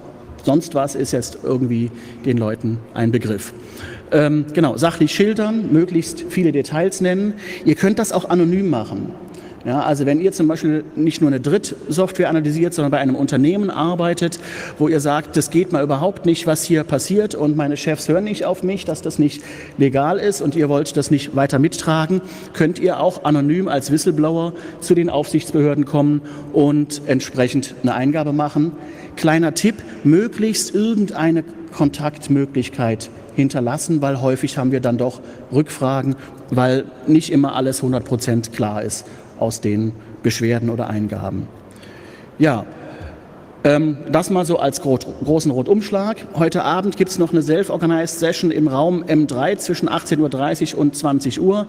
[SPEAKER 11] sonst was ist jetzt irgendwie den Leuten ein Begriff. Genau, sachlich schildern, möglichst viele Details nennen. Ihr könnt das auch anonym machen. Ja, also wenn ihr zum Beispiel nicht nur eine Drittsoftware analysiert, sondern bei einem Unternehmen arbeitet, wo ihr sagt, das geht mal überhaupt nicht, was hier passiert, und meine Chefs hören nicht auf mich, dass das nicht legal ist, und ihr wollt das nicht weiter mittragen, könnt ihr auch anonym als Whistleblower zu den Aufsichtsbehörden kommen und entsprechend eine Eingabe machen. Kleiner Tipp, möglichst irgendeine Kontaktmöglichkeit hinterlassen, weil häufig haben wir dann doch Rückfragen, weil nicht immer alles 100% klar ist aus den Beschwerden oder Eingaben. Ja, das mal so als großen Rundumschlag. Heute Abend gibt es noch eine Self-Organized Session im Raum M3 zwischen 18:30 Uhr und 20 Uhr.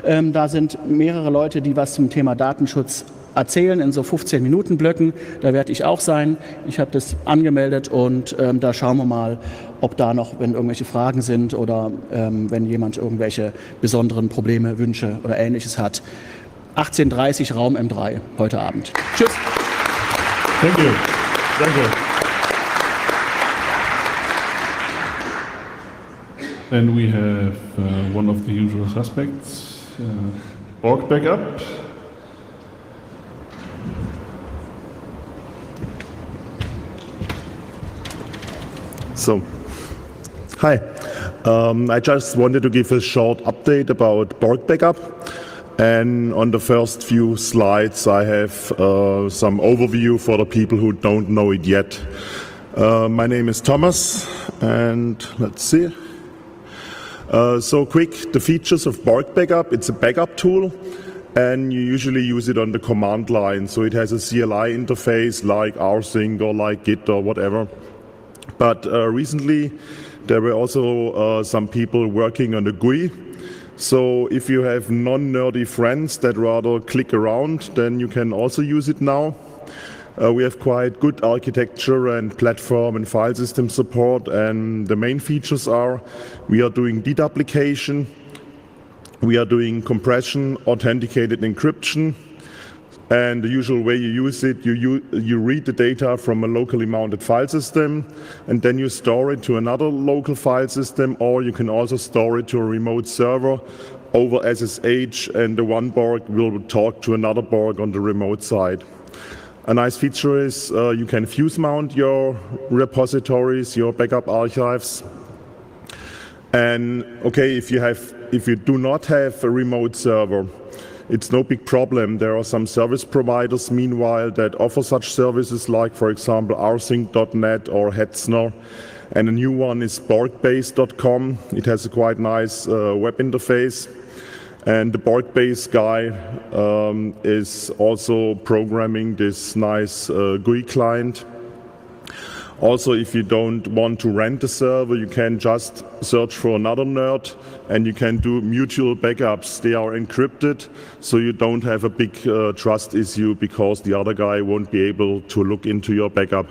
[SPEAKER 11] Da sind mehrere Leute, die was zum Thema Datenschutz erzählen in so 15-Minuten-Blöcken. Da werde ich auch sein. Ich habe das angemeldet, und da schauen wir mal, ob da noch, wenn irgendwelche Fragen sind oder wenn jemand irgendwelche besonderen Probleme, Wünsche oder Ähnliches hat. 18:30 Uhr Raum M3 heute Abend. Tschüss.
[SPEAKER 1] Thank you. Danke. Then we have one of the usual suspects, org backup.
[SPEAKER 12] So, hi. I just wanted to give a short update about Borg Backup. And on the first few slides, I have some overview for the people who don't know it yet. My name is Thomas, and let's see. So quick, the features of Borg Backup. It's a backup tool, and you usually use it on the command line. So it has a CLI interface like rsync or like Git or whatever. But recently, there were also some people working on the GUI. So if you have non-nerdy friends that rather click around, then you can also use it now. We have quite good architecture and platform and file system support, and the main features are we are doing deduplication, we are doing compression, authenticated encryption, and the usual way you use it, you read the data from a locally mounted file system, and then you store it to another local file system, or you can also store it to a remote server over SSH, and the one Borg will talk to another Borg on the remote side. A nice feature is you can fuse mount your repositories, your backup archives. And okay, if you do not have a remote server, it's no big problem. There are some service providers, meanwhile, that offer such services like, for example, rsync.net or Hetzner. And a new one is borgbase.com. It has a quite nice web interface. And the Borgbase guy is also programming this nice GUI client. Also, if you don't want to rent a server, you can just search for another nerd and you can do mutual backups. They are encrypted, so you don't have a big trust issue because the other guy won't be able to look into your backup.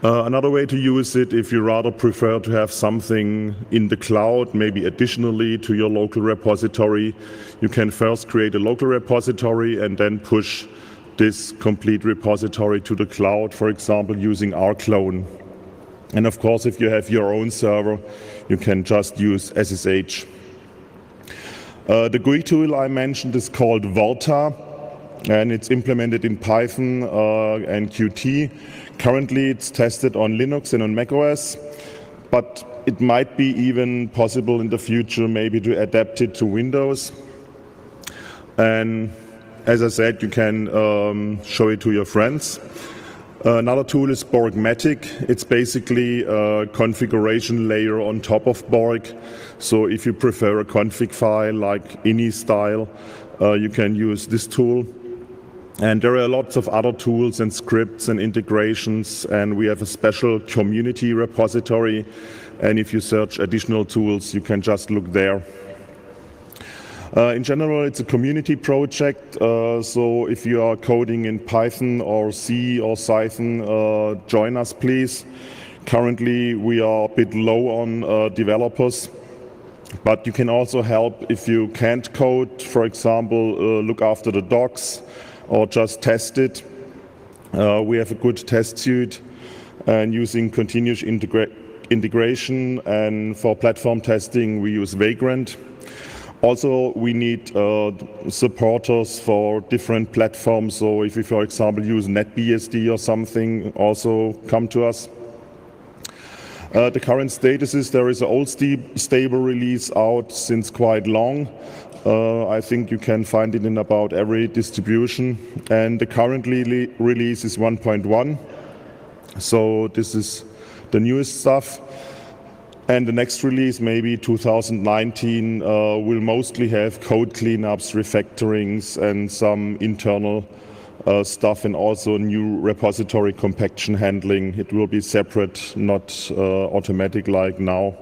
[SPEAKER 12] Another way to use it, if you rather prefer to have something in the cloud, maybe additionally to your local repository, you can first create a local repository and then push this complete repository to the cloud, for example, using rclone. And of course, if you have your own server, you can just use SSH. The GUI tool I mentioned is called Volta, and it's implemented in Python and Qt. Currently, it's tested on Linux and on macOS, but it might be even possible in the future maybe to adapt it to Windows. And as I said, you can show it to your friends. Another tool is Borgmatic. It's basically a configuration layer on top of Borg. So if you prefer a config file like ini style, you can use this tool. And there are lots of other tools and scripts and integrations, and we have a special community repository. And if you search additional tools, you can just look there. In general, it's a community project, so if you are coding in Python or C or Python, join us please. Currently, we are a bit low on developers, but you can also help if you can't code, for example, look after the docs or just test it. We have a good test suite and using continuous integration, and for platform testing, we use Vagrant. Also, we need supporters for different platforms. So if you, for example, use NetBSD or something, also come to us. The current status is there is an old stable release out since quite long. I think you can find it in about every distribution. And the current release is 1.1. So this is the newest stuff. And the next release, maybe 2019, will mostly have code cleanups, refactorings, and some internal stuff, and also new repository compaction handling. It will be separate, not automatic like now.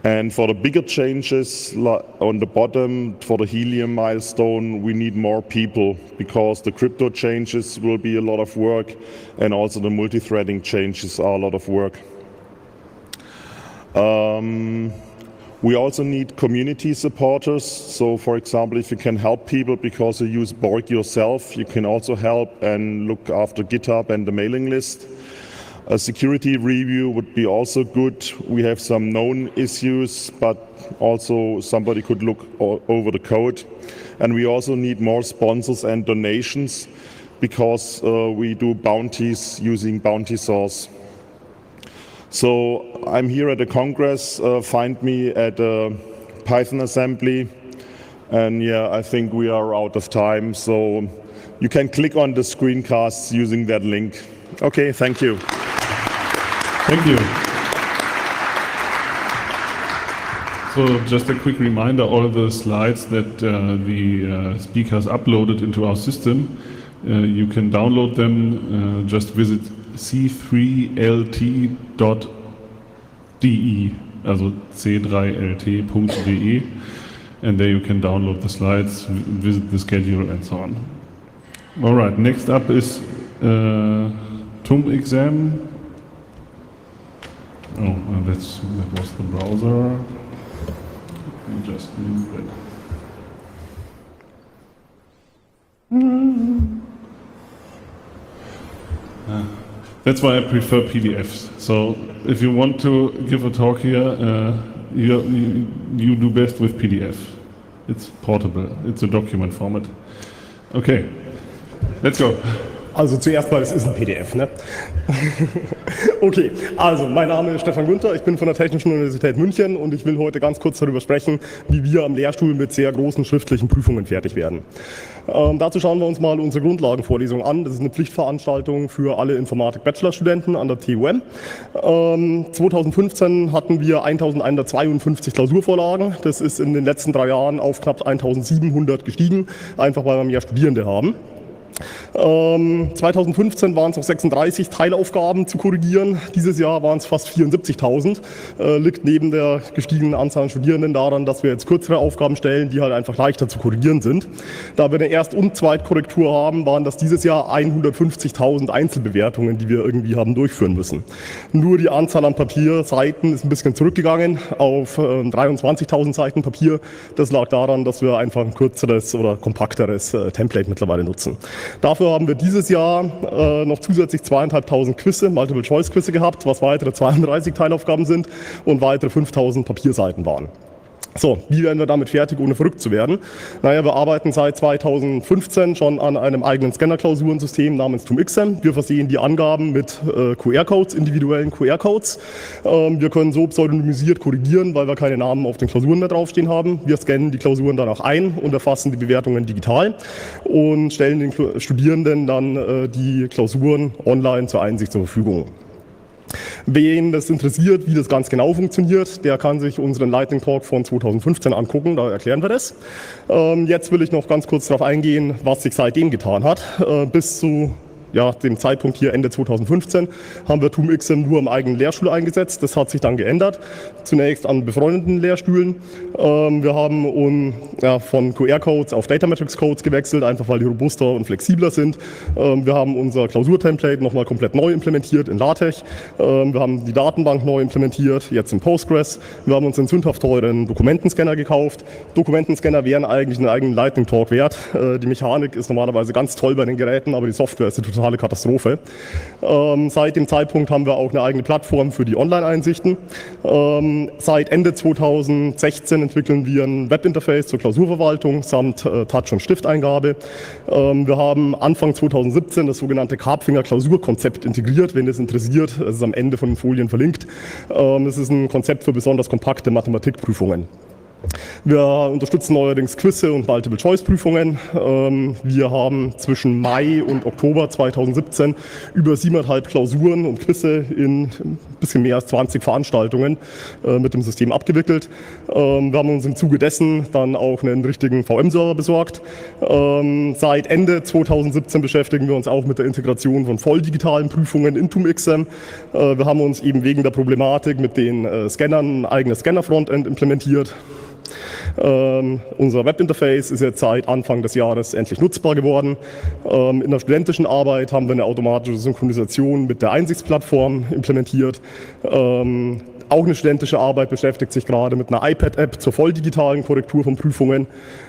[SPEAKER 12] And for the bigger changes on the bottom, for the helium milestone, we need more people because the crypto changes will be a lot of work, and also the multi-threading changes are a lot of work. We also need community supporters. So, for example, if you can help people because you use Borg yourself, you can also help and look after GitHub and the mailing list. A security review would be also good. We have some known issues, but also somebody could look over the code. And we also need more sponsors and donations because we do bounties using Bounty Source. So I'm here at a Congress, find me at a Python assembly, and yeah, I think we are out of time, so you can click on the screencasts using that link. Okay, thank you.
[SPEAKER 1] Thank you. So just a quick reminder, all the slides that the speakers uploaded into our system, you can download them, just visit c3lt.de, also c3lt.de, and there you can download the slides, visit the schedule, and so on. All right, next up is TUM exam. Oh, that was the browser. Let me just move it. That's why I prefer PDFs. So if you want to give a talk here, you do best with PDF. It's portable. It's a document format. Okay, let's go.
[SPEAKER 13] Also zuerst mal, es ist ein PDF, ne? Okay, also mein Name ist Stefan Günther, ich bin von der Technischen Universität München und ich will heute ganz kurz darüber sprechen, wie wir am Lehrstuhl mit sehr großen schriftlichen Prüfungen fertig werden. Dazu schauen wir uns mal unsere Grundlagenvorlesung an. Das ist eine Pflichtveranstaltung für alle Informatik-Bachelorstudenten an der TUM. 2015 hatten wir 1152 Klausurvorlagen. Das ist in den letzten 3 Jahren auf knapp 1700 gestiegen, einfach weil wir mehr Studierende haben. 2015 waren es noch 36 Teilaufgaben zu korrigieren. Dieses Jahr waren es fast 74.000. Liegt neben der gestiegenen Anzahl an Studierenden daran, dass wir jetzt kürzere Aufgaben stellen, die halt einfach leichter zu korrigieren sind. Da wir eine Erst- und Zweitkorrektur haben, waren das dieses Jahr 150.000 Einzelbewertungen, die wir irgendwie haben durchführen müssen. Nur die Anzahl an Papierseiten ist ein bisschen zurückgegangen auf 23.000 Seiten Papier. Das lag daran, dass wir einfach ein kürzeres oder kompakteres Template mittlerweile nutzen. Dafür haben wir dieses Jahr noch zusätzlich 2.500 Quizze, Multiple-Choice-Quizze gehabt, was weitere 32 Teilaufgaben sind und weitere 5.000 Papierseiten waren. So, wie werden wir damit fertig, ohne verrückt zu werden? Naja, wir arbeiten seit 2015 schon an einem eigenen Scanner-Klausurensystem namens TUM-XM. Wir versehen die Angaben mit QR-Codes, individuellen QR-Codes. Wir können so pseudonymisiert korrigieren, weil wir keine Namen auf den Klausuren mehr draufstehen haben. Wir scannen die Klausuren dann auch ein und erfassen die Bewertungen digital und stellen den Studierenden dann die Klausuren online zur Einsicht zur Verfügung. Wen das interessiert, wie das ganz genau funktioniert, der kann sich unseren Lightning Talk von 2015 angucken, da erklären wir das. Jetzt will ich noch ganz kurz darauf eingehen, was sich seitdem getan hat. Bis zu dem Zeitpunkt hier Ende 2015 haben wir TUM-XM nur am eigenen Lehrstuhl eingesetzt. Das hat sich dann geändert. Zunächst an befreundeten Lehrstühlen. Wir haben von QR-Codes auf Data-Matrix-Codes gewechselt, einfach weil die robuster und flexibler sind. Wir haben unser Klausurtemplate nochmal komplett neu implementiert in LaTeX. Wir haben die Datenbank neu implementiert, jetzt in Postgres. Wir haben uns einen sündhaft teuren Dokumentenscanner gekauft. Dokumentenscanner wären eigentlich einen eigenen Lightning Talk wert. Die Mechanik ist normalerweise ganz toll bei den Geräten, aber die Software ist eine totale Katastrophe. Seit dem Zeitpunkt haben wir auch eine eigene Plattform für die Online-Einsichten. Seit Ende 2016 entwickeln wir ein Webinterface zur Klausurverwaltung samt Touch- und Stifteingabe. Wir haben Anfang 2017 das sogenannte Karpfinger-Klausurkonzept integriert. Wenn das interessiert, es ist am Ende von den Folien verlinkt. Es ist ein Konzept für besonders kompakte Mathematikprüfungen. Wir unterstützen neuerdings Quizze und Multiple-Choice-Prüfungen. Wir haben zwischen Mai und Oktober 2017 über 7,5 Klausuren und Quizze in ein bisschen mehr als 20 Veranstaltungen mit dem System abgewickelt. Wir haben uns im Zuge dessen dann auch einen richtigen VM-Server besorgt. Seit Ende 2017 beschäftigen wir uns auch mit der Integration von volldigitalen Prüfungen in TUM-XM. Wir haben uns eben wegen der Problematik mit den Scannern ein eigenes Scanner-Frontend implementiert. Unser Webinterface ist jetzt seit Anfang des Jahres endlich nutzbar geworden. In der studentischen Arbeit haben wir eine automatische Synchronisation mit der Einsichtsplattform implementiert. Auch eine studentische Arbeit beschäftigt sich gerade mit einer iPad-App zur volldigitalen Korrektur von Prüfungen.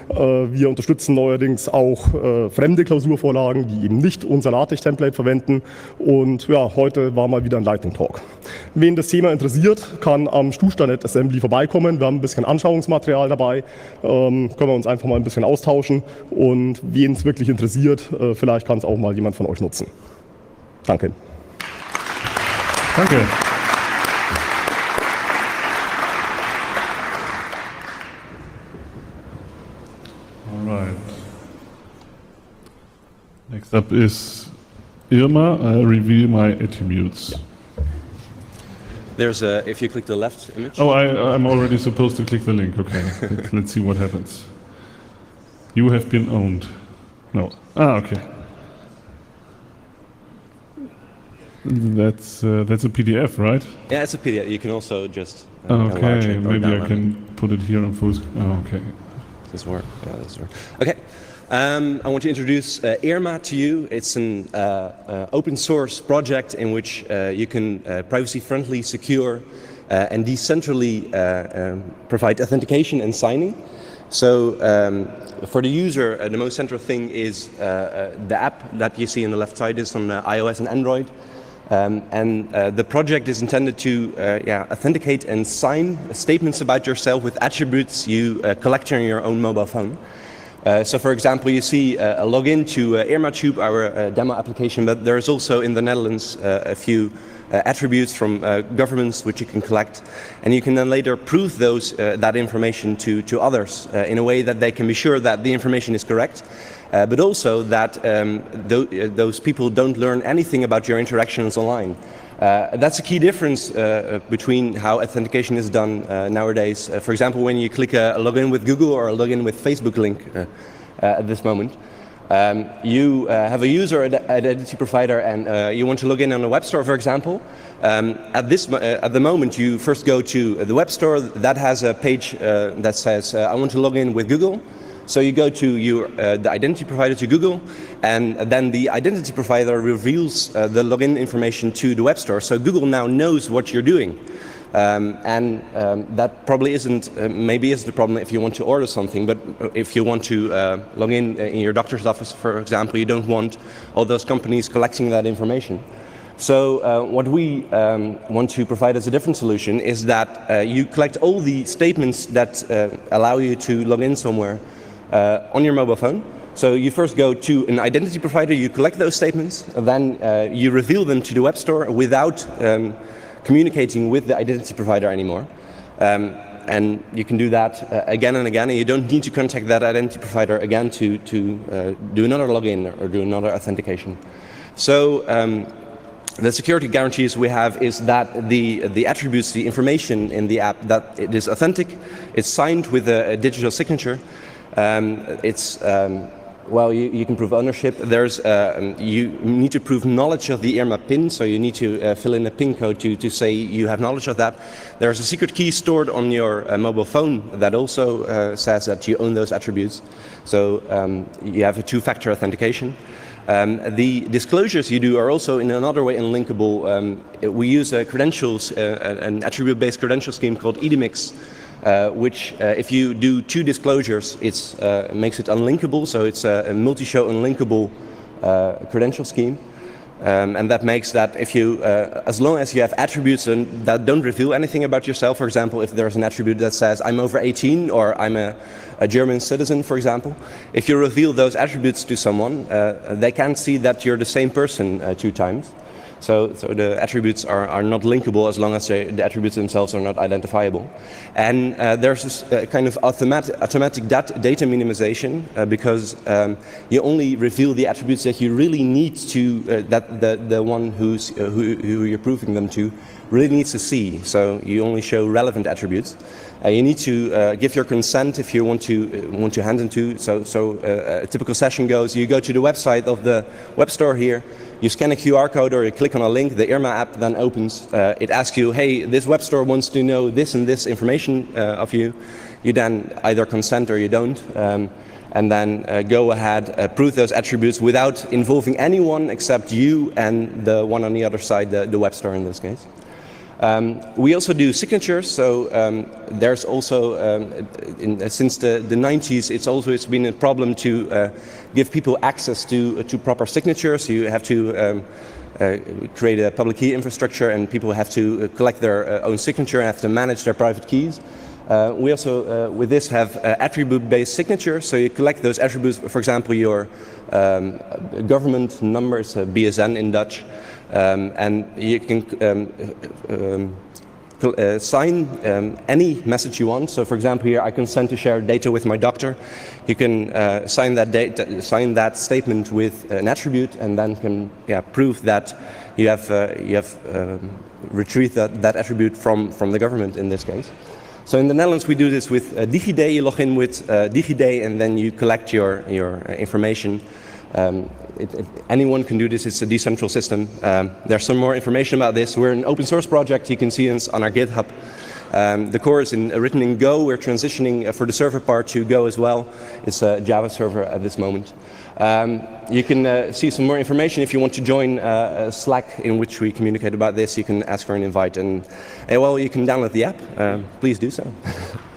[SPEAKER 13] Wir unterstützen neuerdings auch fremde Klausurvorlagen, die eben nicht unser LaTeX-Template verwenden. Und ja, heute war mal wieder ein Lightning Talk. Wen das Thema interessiert, kann am Stustanet Assembly vorbeikommen. Wir haben ein bisschen Anschauungsmaterial dabei. Können wir uns einfach mal ein bisschen austauschen. Und wen es wirklich interessiert, vielleicht kann es auch mal jemand von euch nutzen. Danke.
[SPEAKER 1] Danke. Right. Next up is Irma. I'll reveal my attributes.
[SPEAKER 14] There's a, if you click the left image.
[SPEAKER 1] Oh, I'm already supposed to click the link. Okay, let's see what happens. You have been owned. No. Ah, okay. That's a PDF, right?
[SPEAKER 14] Yeah, it's a PDF. You can also just enlarge
[SPEAKER 1] okay,
[SPEAKER 14] it or
[SPEAKER 1] maybe I
[SPEAKER 14] download
[SPEAKER 1] can put it here on full screen. Oh, okay.
[SPEAKER 14] Does this work? Yeah, this works. Okay. I want to introduce IRMA to you. It's an open source project in which you can privacy-friendly, secure, and decentrally provide authentication and signing. So for the user, the most central thing is the app that you see on the left side is on iOS and Android. The project is intended to authenticate and sign statements about yourself with attributes you collect on your own mobile phone. So for example, you see a login to IRMATube, our demo application, but there's also in the Netherlands a few attributes from governments which you can collect, and you can then later prove that information to others in a way that they can be sure that the information is correct, but also that those people don't learn anything about your interactions online. That's a key difference between how authentication is done nowadays. For example, when you click a login with Google or a login with Facebook link at this moment, you have a user identity provider and you want to log in on a web store, for example. At the moment, you first go to the web store that has a page that says, I want to log in with Google. So you go to the identity provider, to Google, and then the identity provider reveals the login information to the web store. So Google now knows what you're doing. That probably maybe isn't the problem if you want to order something, but if you want to log in your doctor's office, for example, you don't want all those companies collecting that information. So what we want to provide as a different solution is that you collect all the statements that allow you to log in somewhere on your mobile phone. So you first go to an identity provider, you collect those statements, then you reveal them to the web store without communicating with the identity provider anymore. And you can do that again and again, and you don't need to contact that identity provider again to do another login or do another authentication. So the security guarantees we have is that the attributes, the information in the app, that it is authentic, it's signed with a digital signature. You can prove ownership. You need to prove knowledge of the IRMA PIN, so you need to fill in a PIN code to say you have knowledge of that. There's a secret key stored on your mobile phone that also says that you own those attributes. So you have a two-factor authentication. The disclosures you do are also in another way unlinkable. We use credentials, an attribute-based credential scheme called EDMIX, which if you do two disclosures, it makes it unlinkable, so it's a multi-show unlinkable credential scheme. And that makes that if you, as long as you have attributes that don't reveal anything about yourself, for example, if there's an attribute that says I'm over 18 or I'm a German citizen, for example, if you reveal those attributes to someone, they can't see that you're the same person two times. So the attributes are not linkable as long as the attributes themselves are not identifiable. And there's this kind of automatic data minimization because you only reveal the attributes that you really need to, that the one who you're proving them to really needs to see. So you only show relevant attributes. You need to give your consent if you want to hand them to. So a typical session goes: you go to the website of the web store here, you scan a QR code or you click on a link, the IRMA app then opens. It asks you, hey, this web store wants to know this and this information of you. You then either consent or you don't. And then go ahead, prove those attributes without involving anyone except you and the one on the other side, the web store in this case. We also do signatures, so there's also, since the 90s, it's always been a problem to give people access to proper signatures. You have to create a public key infrastructure, and people have to collect their own signature and have to manage their private keys. We also, with this, have attribute-based signatures, so you collect those attributes, for example, your government number, it's a BSN in Dutch, and you can sign any message you want. So, for example, here I consent to share data with my doctor. You can sign that statement with an attribute, and then can prove that you have retrieved that attribute from the government in this case. So in the Netherlands we do this with DigiD. You log in with DigiD, and then you collect your information anyone can do this. It's a decentral system. There's some more information about this. We're an open source project. You can see us on our GitHub. The core is written in Go. We're transitioning for the server part to Go as well. It's a Java server at this moment. You can see some more information if you want to join Slack, in which we communicate about this. You can ask for an invite, and well, you can download the app. Please do so.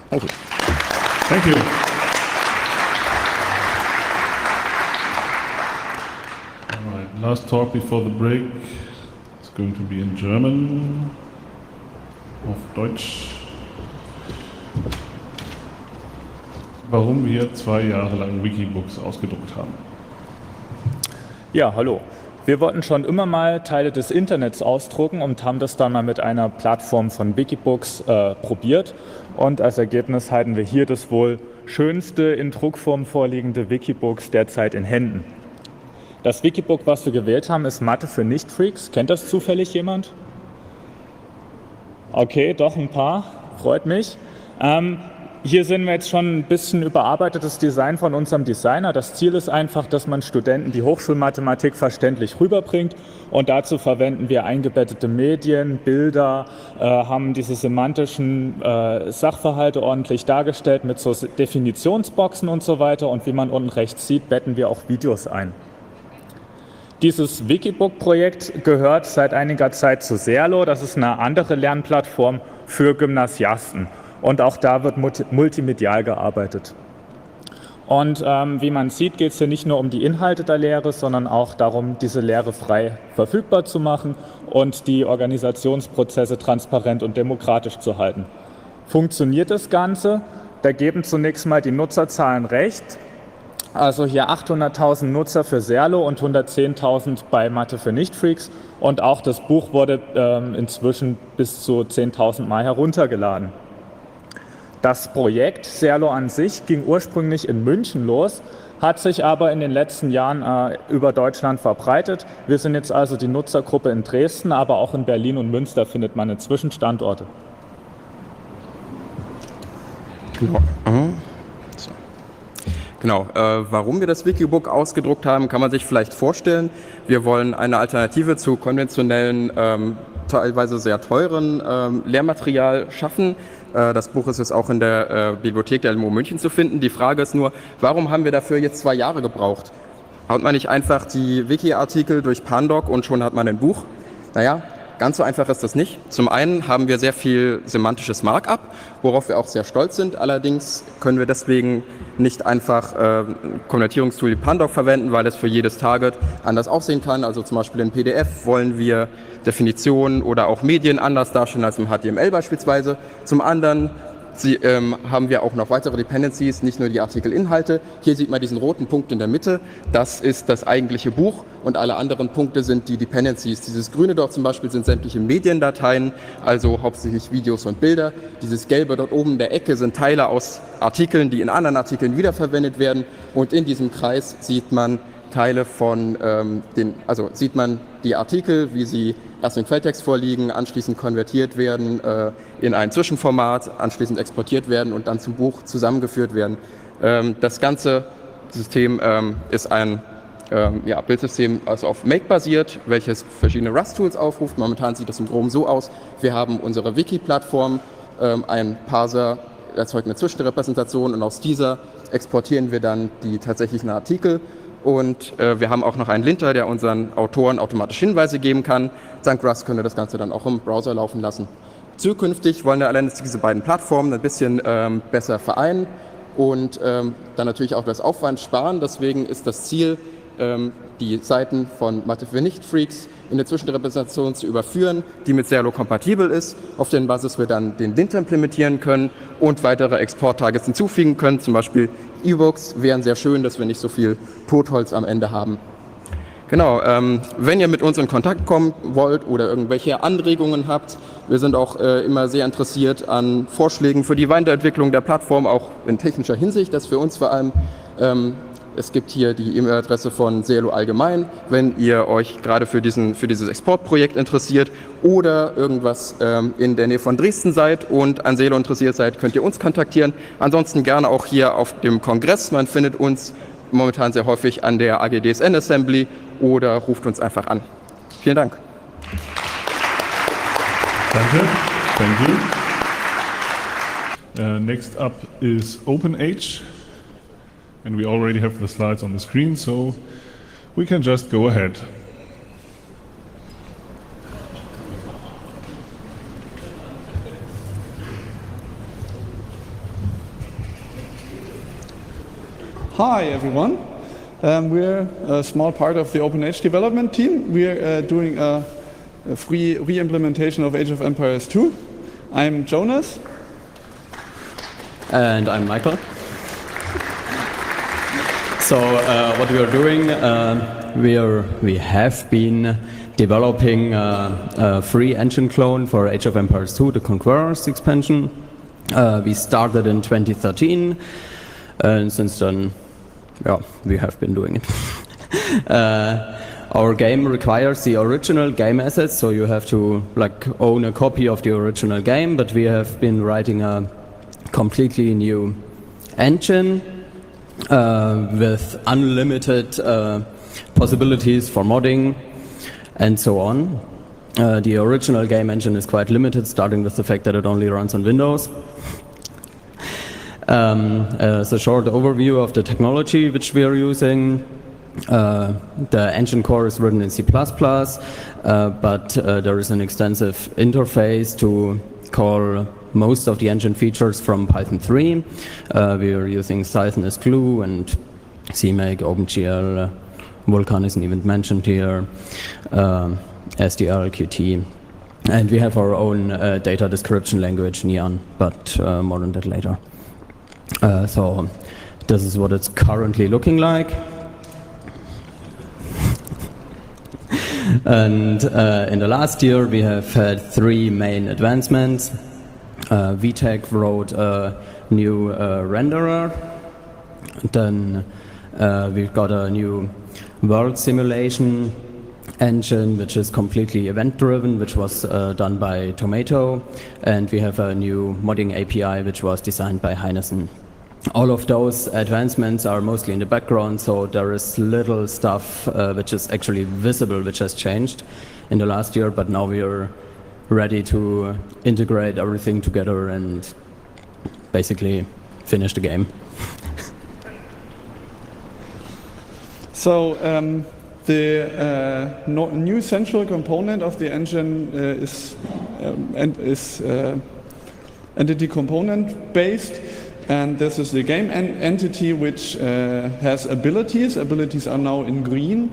[SPEAKER 14] Thank you.
[SPEAKER 1] Thank you. All right, last talk before the break. It's going to be in German. Auf Deutsch. Warum wir 2 Jahre lang Wikibooks ausgedruckt haben.
[SPEAKER 15] Ja, hallo. Wir wollten schon immer mal Teile des Internets ausdrucken und haben das dann mal mit einer Plattform von Wikibooks probiert. Und als Ergebnis halten wir hier das wohl schönste in Druckform vorliegende Wikibooks derzeit in Händen. Das Wikibook, was wir gewählt haben, ist Mathe für Nicht-Freaks. Kennt das zufällig jemand? Okay, doch ein paar. Freut mich. Hier sehen wir jetzt schon ein bisschen überarbeitetes Design von unserem Designer. Das Ziel ist einfach, dass man Studenten die Hochschulmathematik verständlich rüberbringt, und dazu verwenden wir eingebettete Medien, Bilder, haben diese semantischen Sachverhalte ordentlich dargestellt mit so Definitionsboxen und so weiter, und wie man unten rechts sieht, betten wir auch Videos ein. Dieses Wikibook-Projekt gehört seit einiger Zeit zu Serlo. Das ist eine andere Lernplattform für Gymnasiasten. Und auch da wird multimedial gearbeitet. Und wie man sieht, geht es hier nicht nur um die Inhalte der Lehre, sondern auch darum, diese Lehre frei verfügbar zu machen und die Organisationsprozesse transparent und demokratisch zu halten. Funktioniert das Ganze? Da geben zunächst mal die Nutzerzahlen recht. Also hier 800.000 Nutzer für Serlo und 110.000 bei Mathe für Nicht-Freaks. Und auch das Buch wurde inzwischen bis zu 10.000 Mal heruntergeladen. Das Projekt Serlo an sich ging ursprünglich in München los, hat sich aber in den letzten Jahren über Deutschland verbreitet. Wir sind jetzt also die Nutzergruppe in Dresden, aber auch in Berlin und Münster findet man inzwischen Standorte.
[SPEAKER 16] Genau, warum wir das Wikibook ausgedruckt haben, kann man sich vielleicht vorstellen. Wir wollen eine Alternative zu konventionellen, teilweise sehr teuren Lehrmaterial schaffen. Das Buch ist jetzt auch in der Bibliothek der LMU München zu finden. Die Frage ist nur, warum haben wir dafür jetzt 2 Jahre gebraucht? Haut man nicht einfach die Wiki-Artikel durch Pandoc und schon hat man ein Buch? Naja, ganz so einfach ist das nicht. Zum einen haben wir sehr viel semantisches Markup, worauf wir auch sehr stolz sind. Allerdings können wir deswegen nicht einfach Konvertierungstool wie Pandoc verwenden, weil es für jedes Target anders aussehen kann. Also zum Beispiel in PDF wollen wir Definitionen oder auch Medien anders darstellen als im HTML beispielsweise. Zum anderen haben wir auch noch weitere Dependencies, nicht nur die Artikelinhalte. Hier sieht man diesen roten Punkt in der Mitte. Das ist das eigentliche Buch und alle anderen Punkte sind die Dependencies. Dieses grüne dort zum Beispiel sind sämtliche Mediendateien, also hauptsächlich Videos und Bilder. Dieses gelbe dort oben in der Ecke sind Teile aus Artikeln, die in anderen Artikeln wiederverwendet werden. Und in diesem Kreis sieht man Teile von sieht man die Artikel, wie sie erst im Quelltext vorliegen, anschließend konvertiert werden in ein Zwischenformat, anschließend exportiert werden und dann zum Buch zusammengeführt werden. Das ganze System ist ein Bildsystem, also auf Make basiert, welches verschiedene Rust-Tools aufruft. Momentan sieht das im Groben so aus. Wir haben unsere Wiki-Plattform, ein Parser erzeugt eine Zwischenrepräsentation und aus dieser exportieren wir dann die tatsächlichen Artikel. Und wir haben auch noch einen Linter, der unseren Autoren automatisch Hinweise geben kann. Dank Rust können wir das Ganze dann auch im Browser laufen lassen. Zukünftig wollen wir allerdings diese beiden Plattformen ein bisschen besser vereinen und dann natürlich auch das Aufwand sparen. Deswegen ist das Ziel, die Seiten von Mathe für Nicht-Freaks in eine Zwischenrepräsentation zu überführen, die mit Serlo kompatibel ist, auf deren Basis wir dann den Linter implementieren können und weitere Export-Targets hinzufügen können. Zum Beispiel E-Books wären sehr schön, dass wir nicht so viel Totholz am Ende haben. Genau, wenn ihr mit uns in Kontakt kommen wollt oder irgendwelche Anregungen habt, wir sind auch immer sehr interessiert an Vorschlägen für die Weiterentwicklung der Plattform, auch in technischer Hinsicht. Das ist für uns vor allem, es gibt hier die E-Mail-Adresse von Serlo allgemein, wenn ihr euch gerade für dieses Exportprojekt interessiert oder irgendwas in der Nähe von Dresden seid und an Serlo interessiert seid, könnt ihr uns kontaktieren. Ansonsten gerne auch hier auf dem Kongress. Man findet uns momentan sehr häufig an der AGDSN Assembly oder ruft uns einfach an. Vielen Dank.
[SPEAKER 1] Danke. Thank you. Next up is OpenH, and we already have the slides on the screen, so we can just go ahead.
[SPEAKER 17] Hi everyone. We're a small part of the OpenH development team. We're doing a free re-implementation of Age of Empires 2. I'm Jonas.
[SPEAKER 18] And I'm Michael. So what we are doing, we have been developing a free engine clone for Age of Empires 2, the Conquerors expansion. We started in 2013, and since then, yeah, we have been doing it. Our game requires the original game assets, so you have to own a copy of the original game, but we have been writing a completely new engine with unlimited possibilities for modding and so on. The original game engine is quite limited, starting with the fact that it only runs on Windows. As a short overview of the technology which we are using, the engine core is written in C++, but there is an extensive interface to call most of the engine features from Python 3. We are using Cython as glue, and CMake, OpenGL, Vulkan isn't even mentioned here, SDL, Qt. And we have our own data description language, Neon, but more on that later. So this is what it's currently looking like. And in the last year we have had 3 main advancements. VTech wrote a new renderer. Then we've got a new world simulation engine, which is completely event-driven, which was done by Tomato. And we have a new modding API, which was designed by Heinesen. All of those advancements are mostly in the background, so there is little stuff which is actually visible, which has changed in the last year, but now we are ready to integrate everything together and basically finish the game.
[SPEAKER 17] So the new central component of the engine is entity component based. And this is the game entity, which has abilities. Abilities are now in green.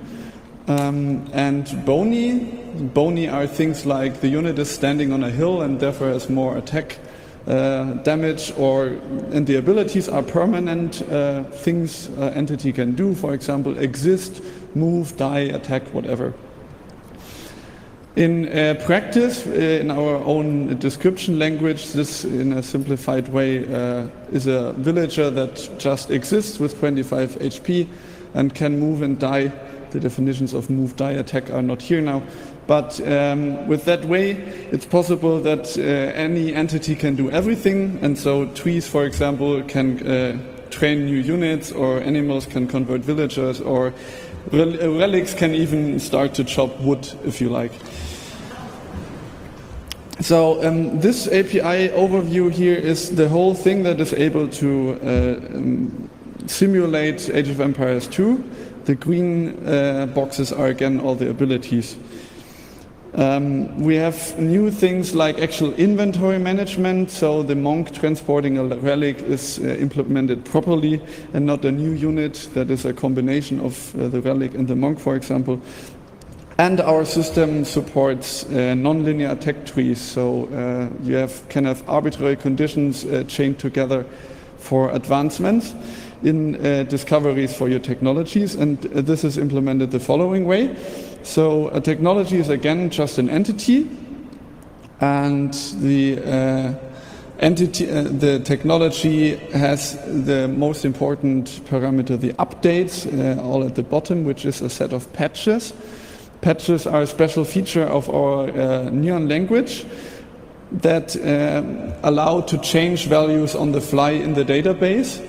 [SPEAKER 17] And bony are things like the unit is standing on a hill and therefore has more attack damage, and the abilities are permanent things entity can do. For example, exist, move, die, attack, whatever. In practice, in our own description language, this, in a simplified way, is a villager that just exists with 25 HP and can move and die. The definitions of move, die, attack are not here now. But with that way, it's possible that any entity can do everything. And so trees, for example, can train new units, or animals can convert villagers, or relics can even start to chop wood, if you like. So this API overview here is the whole thing that is able to simulate Age of Empires 2. The green boxes are again all the abilities. We have new things like actual inventory management, so the monk transporting a relic is implemented properly and not a new unit that is a combination of the relic and the monk, for example. And our system supports non-linear attack trees, so you can have arbitrary conditions chained together for advancements in discoveries for your technologies, and this is implemented the following way. So a technology is again just an entity, and the technology has the most important parameter, the updates, all at the bottom, which is a set of patches. Patches are a special feature of our Neon language that allow to change values on the fly in the database.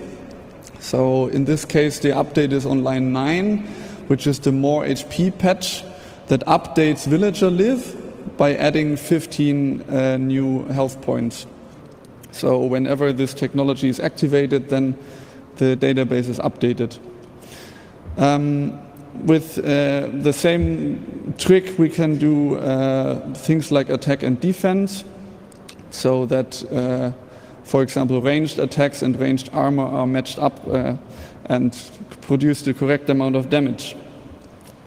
[SPEAKER 17] So in this case, the update is on line 9, which is the more HP patch that updates villager live by adding 15 new health points. So whenever this technology is activated, then the database is updated. With the same trick, we can do things like attack and defense, so that, for example, ranged attacks and ranged armor are matched up and produce the correct amount of damage.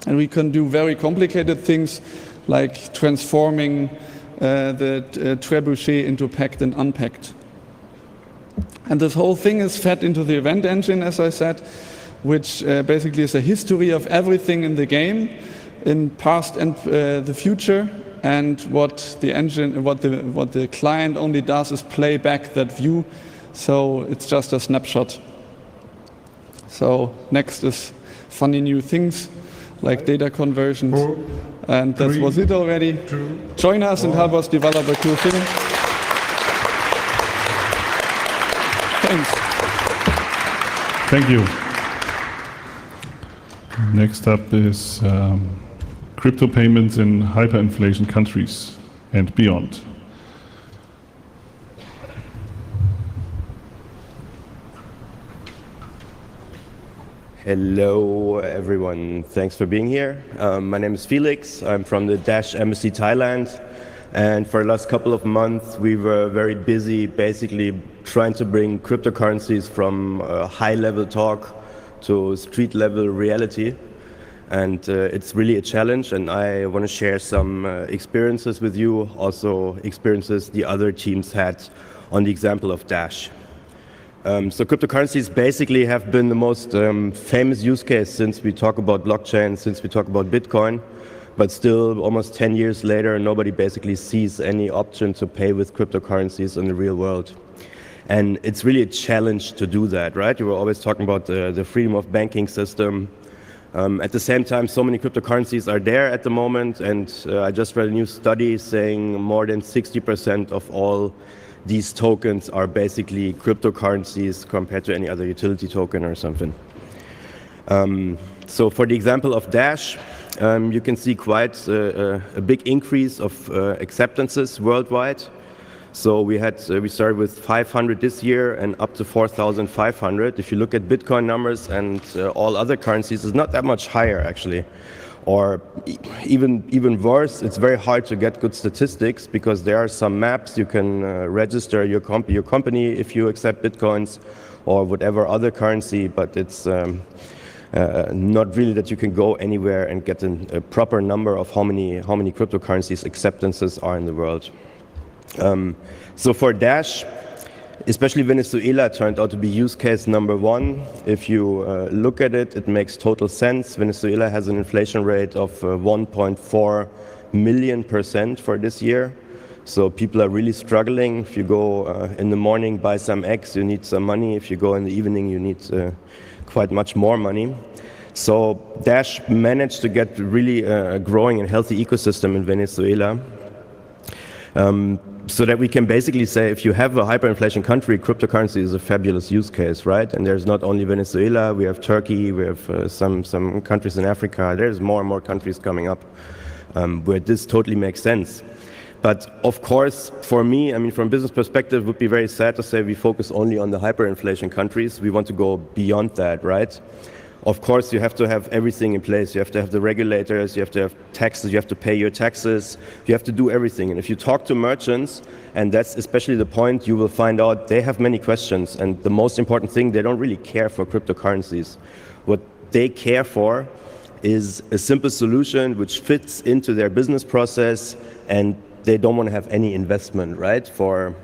[SPEAKER 17] And we can do very complicated things like transforming the trebuchet into packed and unpacked. And this whole thing is fed into the event engine, as I said, which basically is a history of everything in the game, in past and the future. And what the engine, what the client only does is play back that view. So it's just a snapshot. So next is funny new things like data conversions. And that was it already. Join us and help us develop a cool thing. Thanks.
[SPEAKER 1] Thank you. Next up is crypto payments in hyperinflation countries and beyond.
[SPEAKER 19] Hello, everyone. Thanks for being here. My name is Felix. I'm from the Dash Embassy, Thailand. And for the last couple of months, we were very busy basically trying to bring cryptocurrencies from high-level talk to street-level reality. And it's really a challenge, and I want to share some experiences with you, also experiences the other teams had on the example of Dash. So cryptocurrencies basically have been the most famous use case since we talk about blockchain, since we talk about Bitcoin. But still, almost 10 years later, nobody basically sees any option to pay with cryptocurrencies in the real world. And it's really a challenge to do that, right? You were always talking about the freedom of banking system. At the same time, so many cryptocurrencies are there at the moment, and I just read a new study saying more than 60% of all these tokens are basically cryptocurrencies compared to any other utility token or something. So for the example of Dash, you can see quite a big increase of acceptances worldwide. So we started with 500 this year and up to 4,500. If you look at Bitcoin numbers and all other currencies, it's not that much higher actually. Or even worse, it's very hard to get good statistics because there are some maps you can register your company if you accept Bitcoins or whatever other currency, but it's not really that you can go anywhere and get a proper number of how many cryptocurrencies acceptances are in the world. So for Dash, especially Venezuela turned out to be use case number one. If you look at it, it makes total sense. Venezuela has an inflation rate of 1.4 million% for this year. So people are really struggling. If you go in the morning, buy some eggs, you need some money. If you go in the evening, you need quite much more money. So Dash managed to get really a growing and healthy ecosystem in Venezuela. So that we can basically say if you have a hyperinflation country, cryptocurrency is a fabulous use case, right? And there's not only Venezuela, we have Turkey, we have some countries in Africa. There's more and more countries coming up where this totally makes sense. But of course, for me, I mean, from a business perspective, it would be very sad to say we focus only on the hyperinflation countries. We want to go beyond that, right? Of course, you have to have everything in place. You have to have the regulators, you have to have taxes, you have to pay your taxes, you have to do everything. And if you talk to merchants, and that's especially the point, you will find out they have many questions. And the most important thing, they don't really care for cryptocurrencies. What they care for is a simple solution which fits into their business process, and they don't want to have any investment, right, for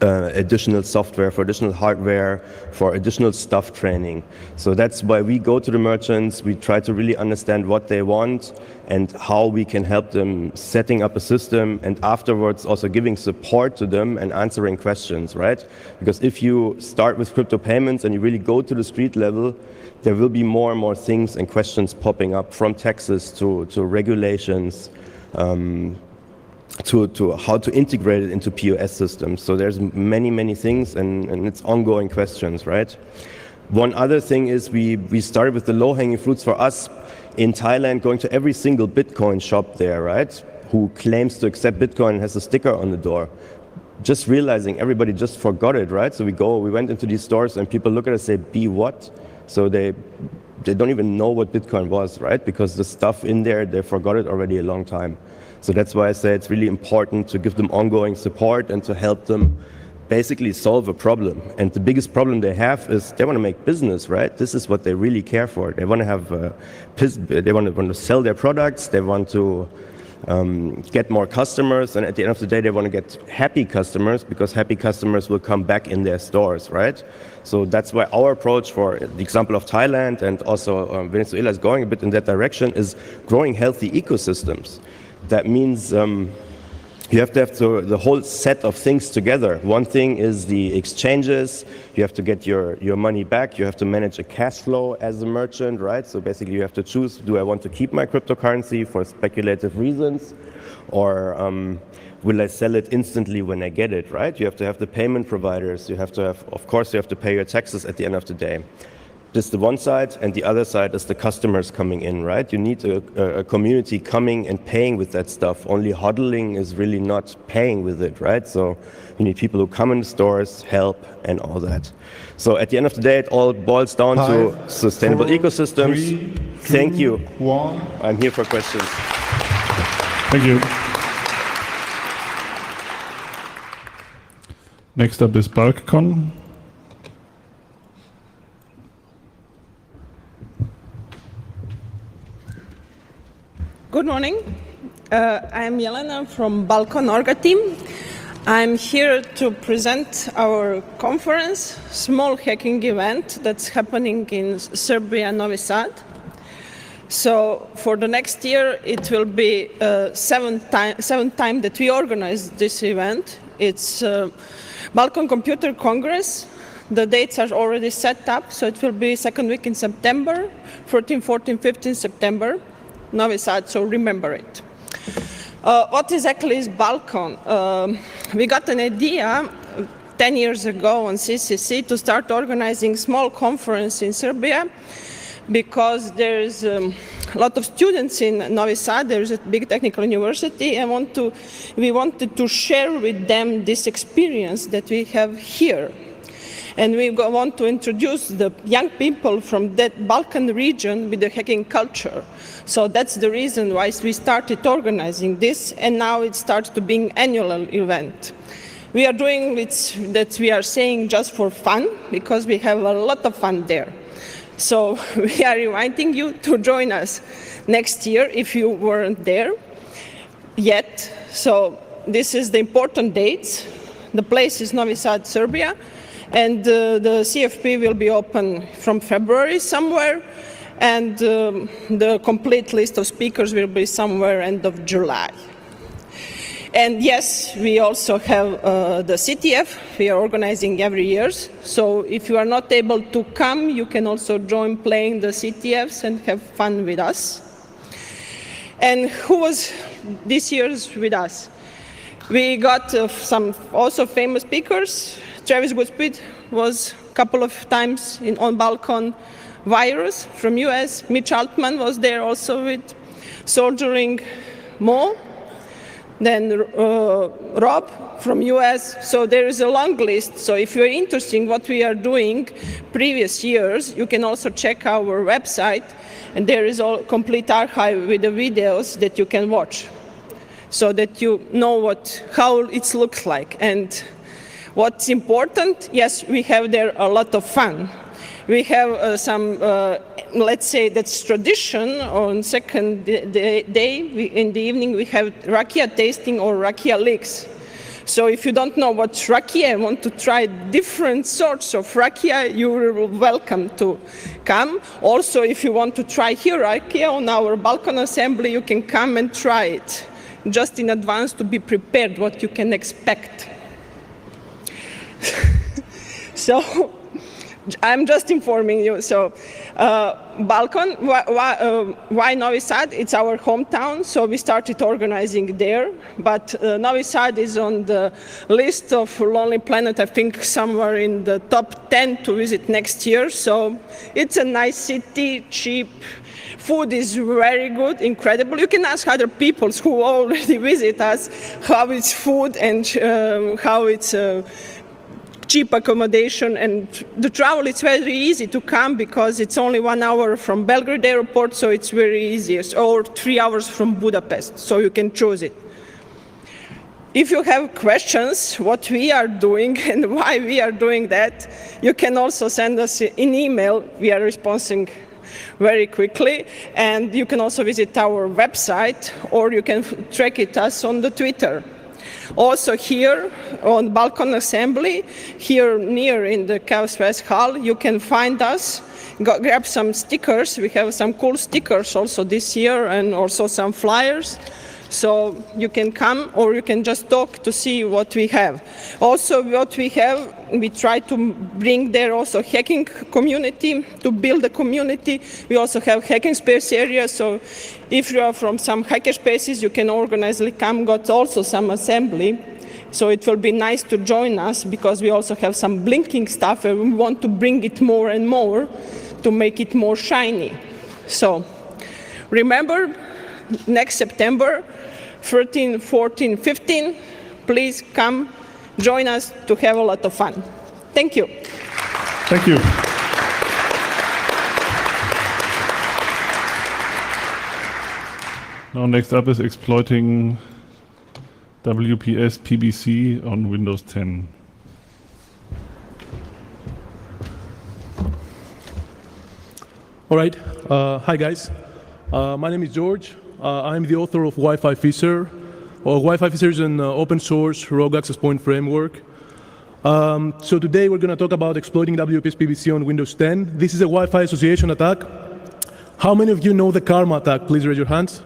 [SPEAKER 19] additional software, for additional hardware, for additional staff training. So that's why we go to the merchants, we try to really understand what they want and how we can help them setting up a system, and afterwards also giving support to them and answering questions, right? Because if you start with crypto payments and you really go to the street level, there will be more and more things and questions popping up, from taxes to regulations, to how to integrate it into POS systems. So there's many things, and it's ongoing questions, right? One other thing is we started with the low-hanging fruits for us in Thailand, going to every single Bitcoin shop there, right, who claims to accept Bitcoin and has a sticker on the door. Just realizing everybody just forgot it, right? So we went into these stores and people look at us and say, "Be what?" So they don't even know what Bitcoin was, right? Because the stuff in there, they forgot it already a long time. So that's why I say it's really important to give them ongoing support and to help them basically solve a problem. And the biggest problem they have is they want to make business, right? This is what they really care for. They want to have, they want to sell their products. They want to get more customers, and at the end of the day, they want to get happy customers, because happy customers will come back in their stores, right? So that's why our approach, for the example of Thailand and also Venezuela, is going a bit in that direction, is growing healthy ecosystems. That means you have to have the whole set of things together. One thing is the exchanges. You have to get your money back. You have to manage a cash flow as a merchant, right? So basically you have to choose, do I want to keep my cryptocurrency for speculative reasons, or will I sell it instantly when I get it, right? You have to have the payment providers. You have to have, of course, you have to pay your taxes at the end of the day. This is the one side, and the other side is the customers coming in, right? You need a community coming and paying with that stuff. Only hodling is really not paying with it, right? So you need people who come in the stores, help, and all that. So at the end of the day, it all boils down to sustainable ecosystems.
[SPEAKER 2] 3, 2,
[SPEAKER 19] Thank you.
[SPEAKER 2] 1.
[SPEAKER 19] I'm here for questions.
[SPEAKER 1] Thank you. Next up is BulkCon.
[SPEAKER 20] Good morning. I'm Jelena from Balkan Orga team. I'm here to present our conference, small hacking event that's happening in Serbia, Novi Sad. So for the next year, it will be seventh time that we organize this event. It's Balkan Computer Congress. The dates are already set up, so it will be second week in September, 13, 14, 15 September. Novi Sad, so remember it. What exactly is Balkan? We got an idea 10 years ago on CCC to start organizing small conference in Serbia, because there's a lot of students in Novi Sad. There's a big technical university, and we wanted to share with them this experience that we have here. And we want to introduce the young people from that Balkan region with the hacking culture. So that's the reason why we started organizing this, and now it starts to be an annual event. We are doing it that we are saying just for fun, because we have a lot of fun there. So we are inviting you to join us next year if you weren't there yet. So this is the important dates. The place is Novi Sad, Serbia. And the CFP will be open from February somewhere, and the complete list of speakers will be somewhere end of July. And yes, we also have the CTF. We are organizing every year. So if you are not able to come, you can also join playing the CTFs and have fun with us. And who was this year's with us? We got some also famous speakers. Travis Goodspeed was a couple of times on Balkan. Virus from US. Mitch Altman was there also with Soldiering Mo. Then Rob from US. So there is a long list. So if you're interested in what we are doing previous years, you can also check our website, and there is a complete archive with the videos that you can watch, so that you know how it looks like. And what's important, yes, we have there a lot of fun. We have some, let's say that's tradition. On second day, in the evening, we have rakia tasting or rakia leaks. So if you don't know what's rakia and want to try different sorts of rakia, you are welcome to come. Also, if you want to try here rakia on our Balkan assembly, you can come and try it, just in advance to be prepared what you can expect. So I'm just informing you. So, Balkan, why Novi Sad? It's our hometown, so we started organizing there. But Novi Sad is on the list of Lonely Planet, I think somewhere in the top 10 to visit next year. So, it's a nice city, cheap. Food is very good, incredible. You can ask other people who already visit us how it's food and how it's cheap accommodation, and the travel is very easy to come because it's only 1 hour from Belgrade airport, so it's very easy, or 3 hours from Budapest, so you can choose it. If you have questions what we are doing and why we are doing that, you can also send us an email. We are responding very quickly, and you can also visit our website, or you can track us on the Twitter. Also here on Balkan Assembly, here near in the Chaos Fest Hall, you can find us, grab some stickers. We have some cool stickers also this year, and also some flyers. So you can come, or you can just talk to see what we have. Also what we have, we try to bring there also hacking community, to build a community. We also have hacking space areas, so if you are from some hackerspaces, you can organize, come, got also some assembly. So it will be nice to join us, because we also have some blinking stuff, and we want to bring it more and more to make it more shiny. So remember, next September, 13, 14, 15, please come join us to have a lot of fun. Thank you.
[SPEAKER 1] Thank you. Now next up is exploiting WPS PBC on Windows 10.
[SPEAKER 21] All right. Hi, guys. My name is George. I'm the author of Wi-Fi Fisher. Wi-Fi Fisher is an open source rogue access point framework. So today we're going to talk about exploiting WPS PBC on Windows 10. This is a Wi-Fi association attack. How many of you know the Karma attack? Please raise your hands.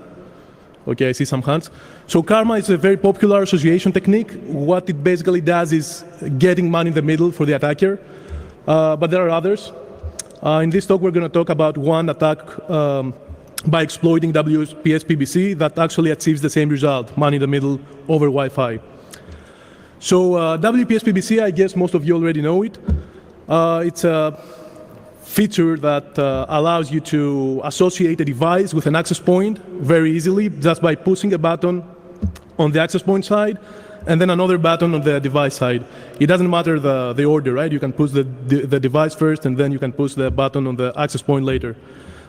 [SPEAKER 21] Okay, I see some hands. So Karma is a very popular association technique. What it basically does is getting man in the middle for the attacker. But there are others. In this talk, we're going to talk about one attack by exploiting WPS PBC that actually achieves the same result, man in the middle over Wi-Fi. So WPS PBC, I guess most of you already know it. It's a feature that allows you to associate a device with an access point very easily, just by pushing a button on the access point side and then another button on the device side. It doesn't matter the order, right? You can push the device first, and then you can push the button on the access point later.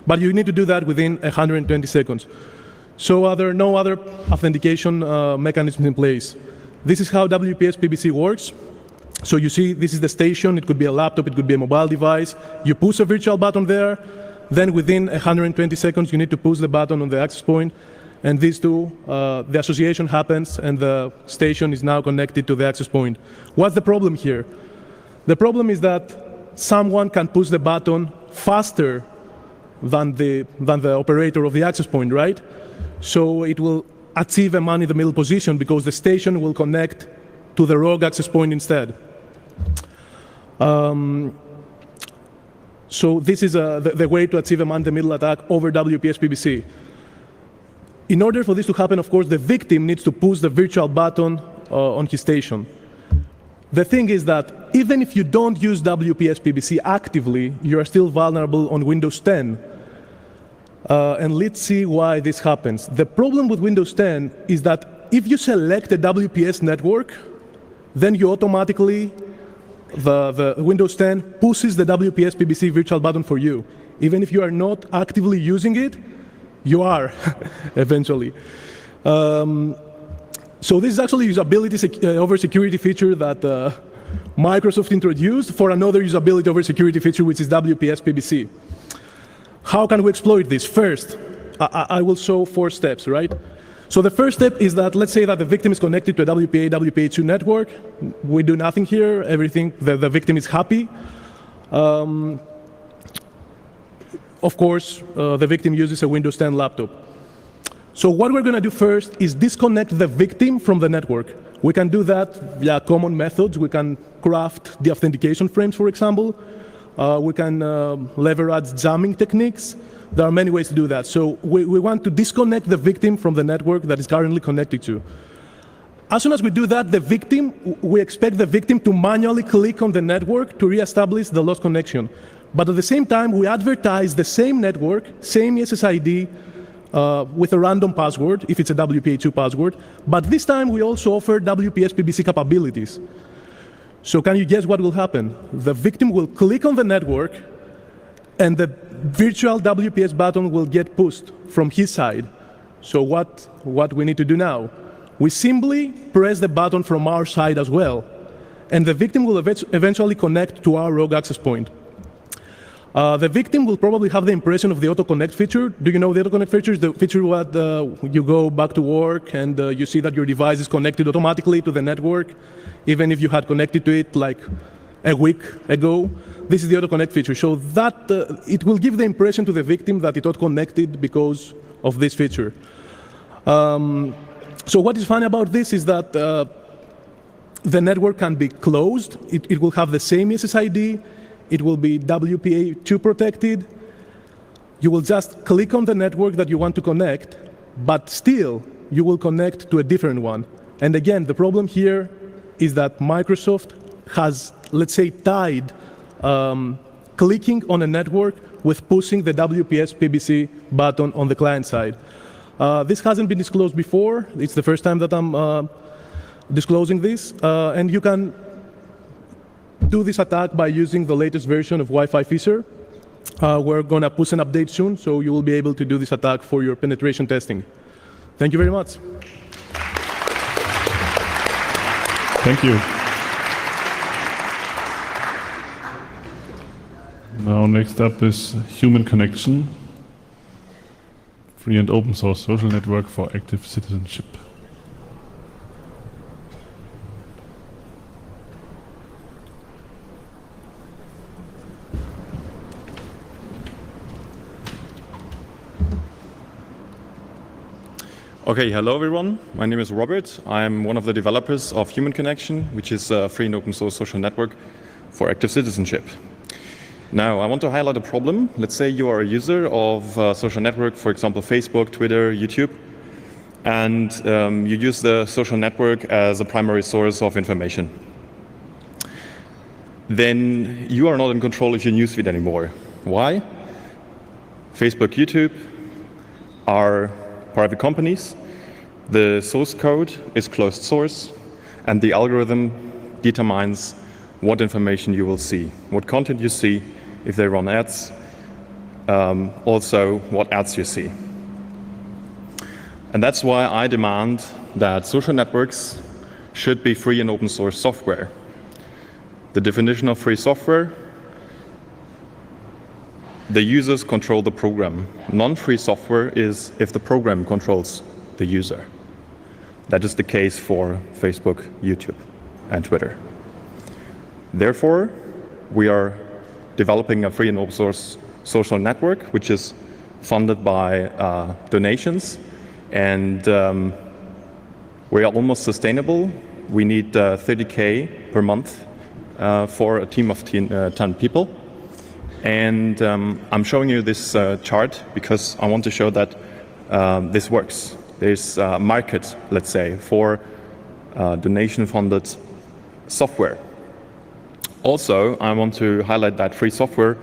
[SPEAKER 21] But you need to do that within 120 seconds. So there are no other authentication mechanisms in place. This is how WPS PBC works. So you see, this is the station. It could be a laptop, it could be a mobile device. You push a virtual button there, then within 120 seconds, you need to push the button on the access point, and these two, the association happens, and the station is now connected to the access point. What's the problem here? The problem is that someone can push the button faster than the operator of the access point, right? So it will achieve a man in the middle position because the station will connect to the rogue access point instead. So this is the way to achieve a man in the middle attack over WPS PBC. In order for this to happen, of course, the victim needs to push the virtual button on his station. The thing is that even if you don't use WPS PBC actively, you are still vulnerable on Windows 10. And let's see why this happens. The problem with Windows 10 is that if you select a WPS network, then you automatically, the Windows 10 pushes the WPS PBC virtual button for you. Even if you are not actively using it, you are eventually. So this is actually a usability over security feature that Microsoft introduced for another usability over security feature, which is WPS PBC. How can we exploit this? First, I will show 4 steps, right? So the first step is that, let's say that the victim is connected to a WPA, WPA2 network. We do nothing here. Everything, the victim is happy. Of course, the victim uses a Windows 10 laptop. So what we're going to do first is disconnect the victim from the network. We can do that via common methods. We can craft the authentication frames, for example. We can leverage jamming techniques. There are many ways to do that. So we want to disconnect the victim from the network that is currently connected to. As soon as we do that, we expect the victim to manually click on the network to reestablish the lost connection. But at the same time, we advertise the same network, same SSID, with a random password, if it's a WPA2 password. But this time, we also offer WPS PBC capabilities. So can you guess what will happen? The victim will click on the network, and the virtual WPS button will get pushed from his side. So what we need to do now? We simply press the button from our side as well, and the victim will eventually connect to our rogue access point. The victim will probably have the impression of the auto-connect feature. Do you know the auto-connect feature? The feature where you go back to work and you see that your device is connected automatically to the network, even if you had connected to it like a week ago. This is the auto-connect feature. So that it will give the impression to the victim that it auto-connected because of this feature. So what is funny about this is that the network can be closed. It will have the same SSID. It will be WPA2 protected. You will just click on the network that you want to connect, but still you will connect to a different one. And again, the problem here is that Microsoft has, let's say, tied clicking on a network with pushing the WPS PBC button on the client side. This hasn't been disclosed before. It's the first time that I'm disclosing this. And you can do this attack by using the latest version of Wi-Fi Fisher. We're going to push an update soon, so you will be able to do this attack for your penetration testing. Thank you very much.
[SPEAKER 1] Thank you. Now next up is Human Connection, free and open source social network for active citizenship.
[SPEAKER 3] Okay, hello everyone. My name is Robert. I'm one of the developers of Human Connection, which is a free and open source social network for active citizenship. Now, I want to highlight a problem. Let's say you are a user of a social network, for example, Facebook, Twitter, YouTube, and you use the social network as a primary source of information. Then you are not in control of your newsfeed anymore. Why? Facebook, YouTube are private companies. The source code is closed source, and the algorithm determines what information you will see, what content you see, if they run ads, also what ads you see. And that's why I demand that social networks should be free and open source software. The definition of free software: the users control the program. Non-free software is if the program controls the user. That is the case for Facebook, YouTube, and Twitter. Therefore, we are developing a free and open source social network, which is funded by donations, and we are almost sustainable. We need 30K per month for a team of 10 people. And I'm showing you this chart because I want to show that this works. There's a market, let's say, for donation-funded software. Also, I want to highlight that free software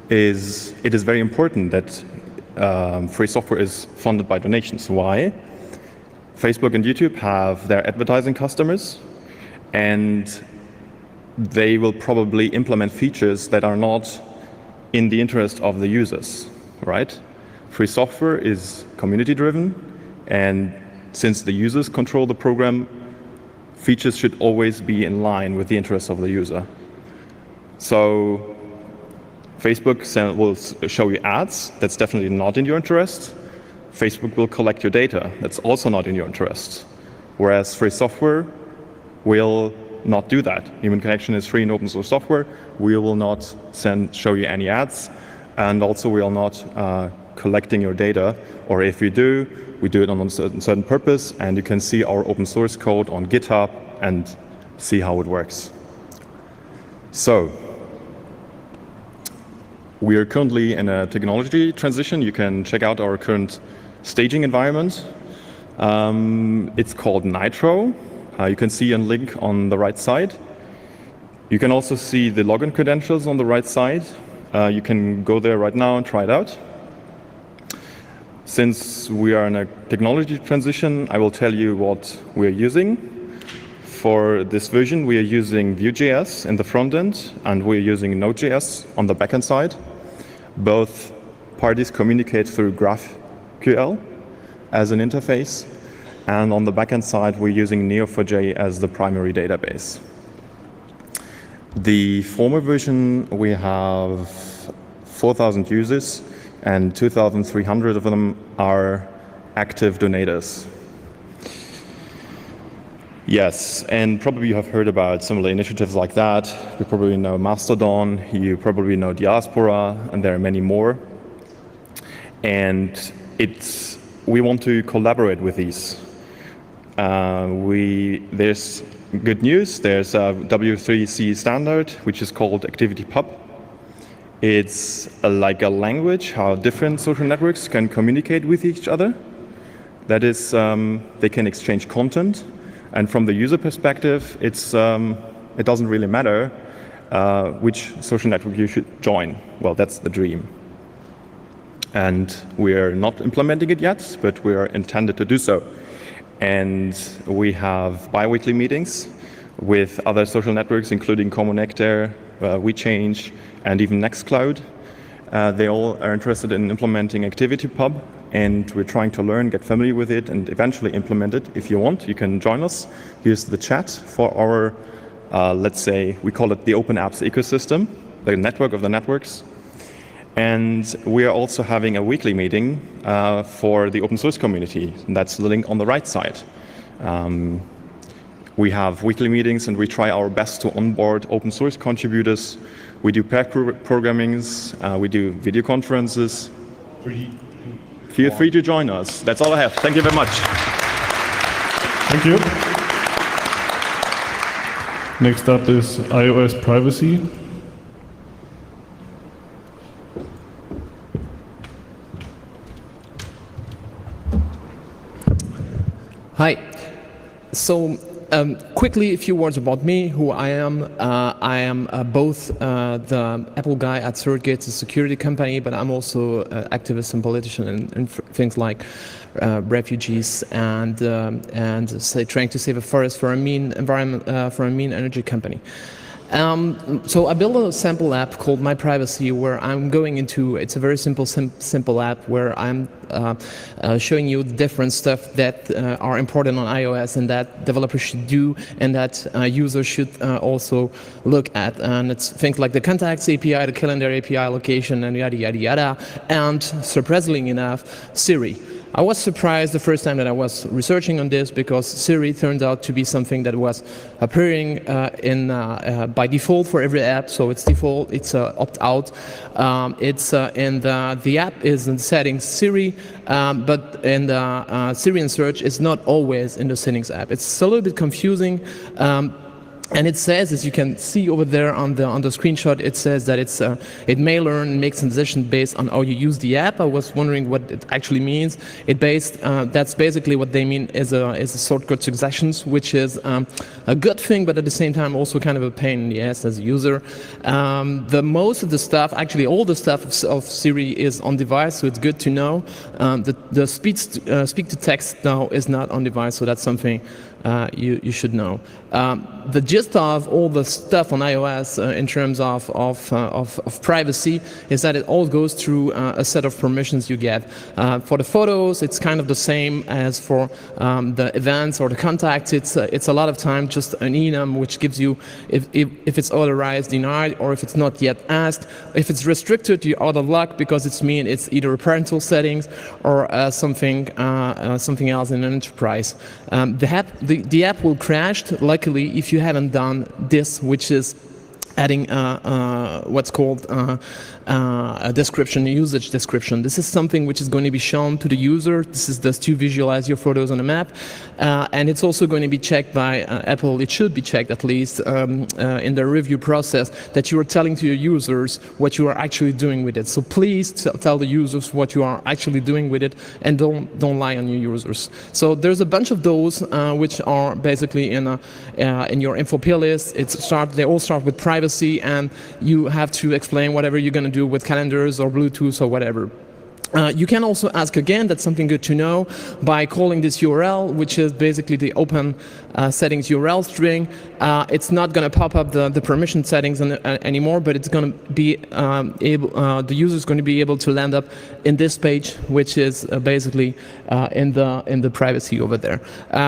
[SPEAKER 3] is very important that free software is funded by donations. Why? Facebook and YouTube have their advertising customers, and they will probably implement features that are not in the interest of the users, right? Free software is community-driven, and since the users control the program, features should always be in line with the interests of the user. So Facebook will show you ads. That's definitely not in your interest. Facebook will collect your data. That's also not in your interest. Whereas free software will not do that. Human Connection is free and open source software. We will not show you any ads, and also we are not collecting your data, or if we do it on a certain purpose, and you can see our open source code on GitHub and see how it works. So, We are currently in a technology transition. You can check out our current staging environment. It's called Nitro. You can see a link on the right side. You can also see the login credentials on the right side. You can go there right now and try it out. Since we are in a technology transition, I will tell you what we're using. For this version, we are using Vue.js in the front end, and we're using Node.js on the backend side. Both parties communicate through GraphQL as an interface, and on the backend side, we're using Neo4j as the primary database. The former version, we have 4,000 users, and 2,300 of them are active donators. Yes, and probably you have heard about similar initiatives like that. You probably know Mastodon, you probably know Diaspora, and there are many more. And we want to collaborate with these. There's good news. There's a W3C standard, which is called ActivityPub. It's like a language, how different social networks can communicate with each other. That is, they can exchange content. And from the user perspective, it doesn't really matter which social network you should join. Well, that's the dream. And we're not implementing it yet, but we're intended to do so. And we have bi-weekly meetings with other social networks, including Communector, WeChange, and even Nextcloud. They all are interested in implementing ActivityPub, and we're trying to learn, get familiar with it, and eventually implement it. If you want, you can join us. Here's the chat for our, let's say, we call it the Open Apps ecosystem, the network of the networks. And we are also having a weekly meeting for the open source community. And that's the link on the right side. We have weekly meetings, and we try our best to onboard open source contributors. We do pair programmings, we do video conferences. Feel free to join us. That's all I have. Thank you very much.
[SPEAKER 1] Thank you. Next up is iOS privacy.
[SPEAKER 4] Hi. So quickly, a few words about me, who I am. I am both the Apple guy at Surrogate, a security company, but I'm also an activist and politician in things like refugees and trying to save a forest for a mean environment, for a mean energy company. So I built a sample app called My Privacy, where I'm going into, it's a very simple app where I'm showing you different stuff that are important on iOS and that developers should do and that users should also look at. And it's things like the Contacts API, the Calendar API location, and yada, yada, yada. And surprisingly enough, Siri. I was surprised the first time that I was researching on this because Siri turned out to be something that was appearing by default for every app. So it's default, it's opt-out. The app is in settings Siri, but in the Siri and search is not always in the settings app. It's a little bit confusing. And it says, as you can see over there on the screenshot, it says that it may learn and make some decision based on how you use the app. I was wondering what it actually means. That's basically what they mean is a shortcut suggestions, which is a good thing, but at the same time also kind of a pain in the ass as a user. Most of the stuff, actually all the stuff of Siri is on device, so it's good to know. The speak to text now is not on device, so that's something you should know. The gist of all the stuff on iOS in terms of privacy is that it all goes through a set of permissions you get. For the photos, it's kind of the same as for the events or the contacts. It's a lot of time just an enum which gives you if it's authorized, denied, or if it's not yet asked. If it's restricted, you're out of luck because it's either a parental settings or something else in an enterprise. The app will crash, luckily, if you haven't done this, which is adding what's called a description, a usage description. This is something which is going to be shown to the user. This is just to visualize your photos on a map, and it's also going to be checked by Apple. It should be checked at least in the review process that you are telling to your users what you are actually doing with it. So please tell the users what you are actually doing with it, and don't lie on your users. So there's a bunch of those which are basically in your info list. They all start with privacy, and you have to explain whatever you're going to do with calendars or Bluetooth or whatever. You can also ask again, that's something good to know, by calling this URL, which is basically the open settings URL string. It's not going to pop up the permission settings anymore, but it's going to be the user is going to be able to land up in this page, which is basically in the privacy over there.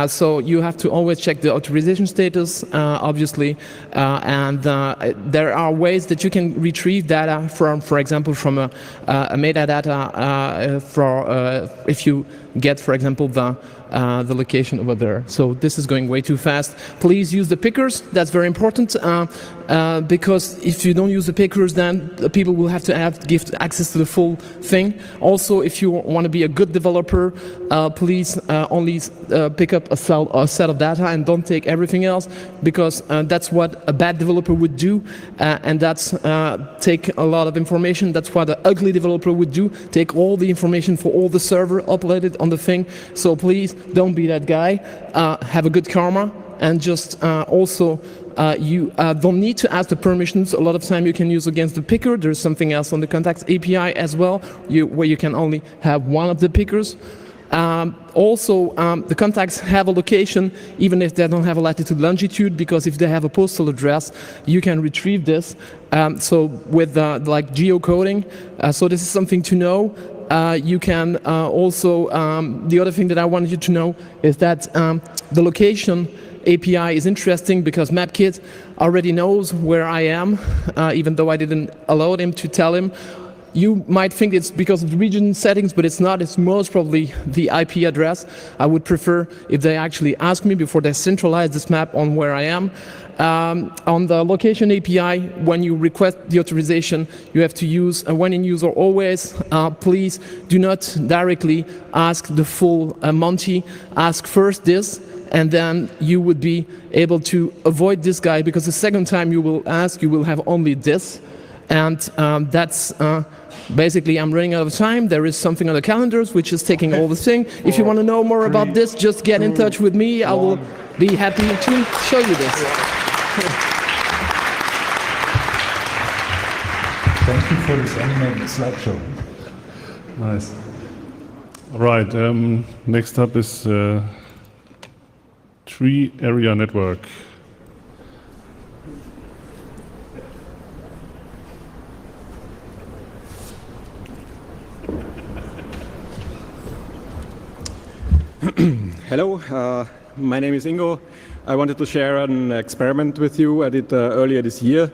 [SPEAKER 4] So you have to always check the authorization status, obviously, and there are ways that you can retrieve data from, for example, from a metadata if you get, for example, the location over there. So this is going way too fast. Please use the pickers. That's very important because if you don't use the pickers, then people will have to give access to the full thing. Also, if you want to be a good developer, please only pick up a set of data and don't take everything else, because that's what a bad developer would do, and that's take a lot of information. That's what an ugly developer would do, take all the information for all the server, upload it on the thing. So please don't be that guy. Have a good karma, and just also you don't need to ask the permissions. A lot of time you can use against the picker. There's something else on the contacts API as well, where you can only have one of the pickers. Also, the contacts have a location, even if they don't have a latitude longitude, because if they have a postal address, you can retrieve this. So with like geocoding, so this is something to know. You can also, the other thing that I wanted you to know is that the location API is interesting because MapKit already knows where I am, even though I didn't allow him to tell him. You might think it's because of the region settings, but it's not. It's most probably the IP address. I would prefer if they actually ask me before they centralize this map on where I am. On the location API, when you request the authorization, you have to use when in use or always. Please do not directly ask the full Monty. Ask first this, and then you would be able to avoid this guy, because the second time you will ask, you will have only this. And that's basically, I'm running out of time. There is something on the calendars which is taking all the thing. If you want to know more about this, just get in touch with me. I will be happy to show you this.
[SPEAKER 2] Thank you for this animated slideshow.
[SPEAKER 1] Nice. All right, next up is Tree Area Network.
[SPEAKER 6] Hello, my name is Ingo. I wanted to share an experiment with you I did earlier this year.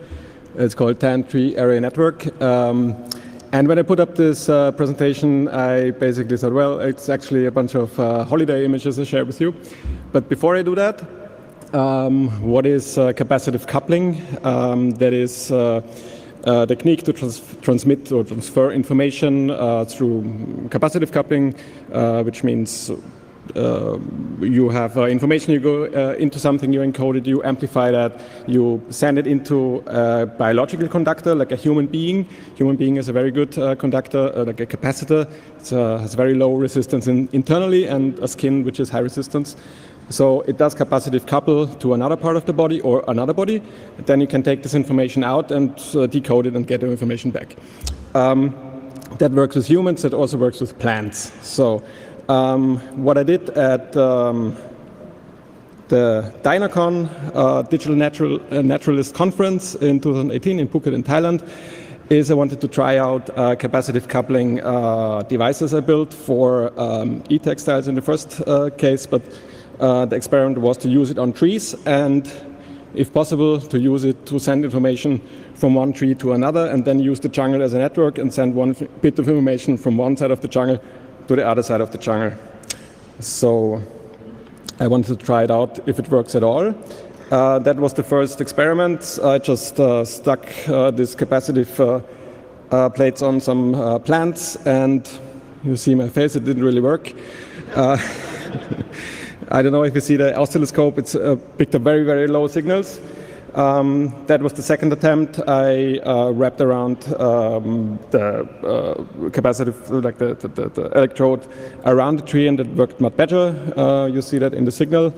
[SPEAKER 6] It's called Tree Area Network. And when I put up this presentation, I basically said, well, it's actually a bunch of holiday images I share with you. But before I do that, what is capacitive coupling? That is a technique to transmit or transfer information through capacitive coupling, which means you have information, you go into something, you encode it, you amplify that, you send it into a biological conductor, like a human being. Human being is a very good conductor, like a capacitor. It has very low resistance internally, and a skin which is high resistance. So it does capacitive couple to another part of the body or another body. Then you can take this information out and decode it and get the information back. That works with humans, that also works with plants. So what I did at the DynaCon Digital Naturalist Conference in 2018 in Phuket in Thailand is I wanted to try out capacitive coupling devices I built for e-textiles in the first case, but the experiment was to use it on trees and, if possible, to use it to send information from one tree to another, and then use the jungle as a network and send one bit of information from one side of the jungle to the other side of the jungle. So I wanted to try it out if it works at all. That was the first experiment. I just stuck these capacitive plates on some plants, and you see my face, it didn't really work. I don't know if you see the oscilloscope, it's picked up very, very low signals. That was the second attempt. I wrapped around the capacitive, like the electrode around the tree, and it worked much better. You see that in the signal.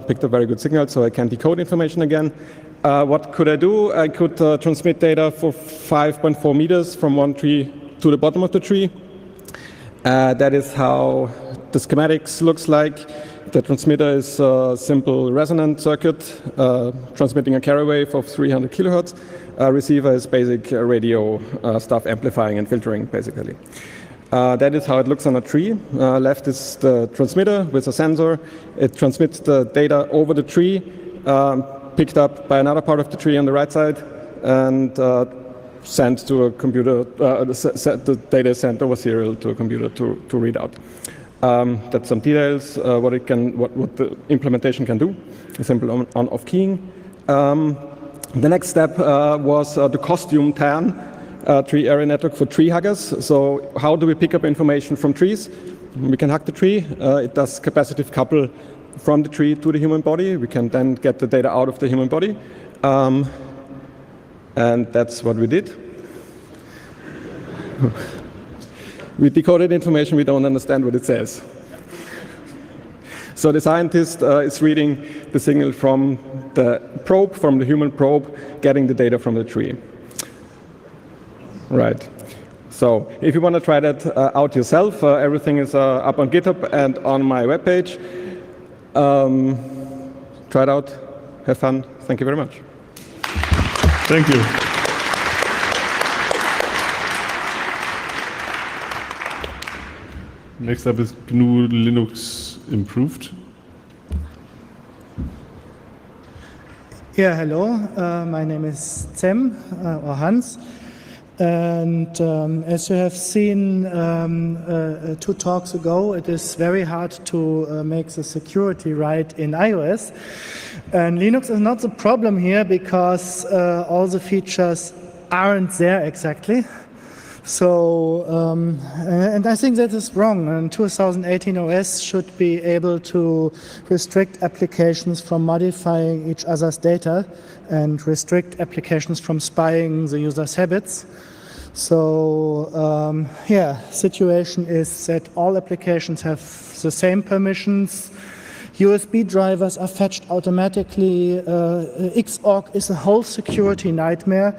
[SPEAKER 6] Picked up very good signal, so I can decode information again. What could I do? I could transmit data for 5.4 meters from one tree to the bottom of the tree. That is how the schematics looks like. The transmitter is a simple resonant circuit transmitting a carrier wave of 300 kilohertz. Receiver is basic radio stuff, amplifying and filtering, basically. That is how it looks on a tree. Left is the transmitter with a sensor. It transmits the data over the tree, picked up by another part of the tree on the right side, and sent to a computer. The data is sent over serial to a computer to read out. That's some details, what the implementation can do, a simple on-off keying. The next step was the costume tan tree area network for tree huggers. So how do we pick up information from trees? We can hug the tree. It does capacitive couple from the tree to the human body. We can then get the data out of the human body. And that's what we did. We decoded information, we don't understand what it says. So the scientist is reading the signal from the probe, from the human probe, getting the data from the tree. Right. So if you want to try that out yourself, everything is up on GitHub and on my webpage. Try it out, have fun. Thank you very much.
[SPEAKER 1] Thank you. Next up is GNU Linux Improved.
[SPEAKER 5] Yeah, hello. My name is Cem, or Hans. And as you have seen 2 talks ago, it is very hard to make the security right in iOS. And Linux is not the problem here because all the features aren't there exactly. So, and I think that is wrong. And 2018 OS should be able to restrict applications from modifying each other's data and restrict applications from spying the user's habits. So, yeah, situation is that all applications have the same permissions. USB drivers are fetched automatically. Xorg is a whole security nightmare.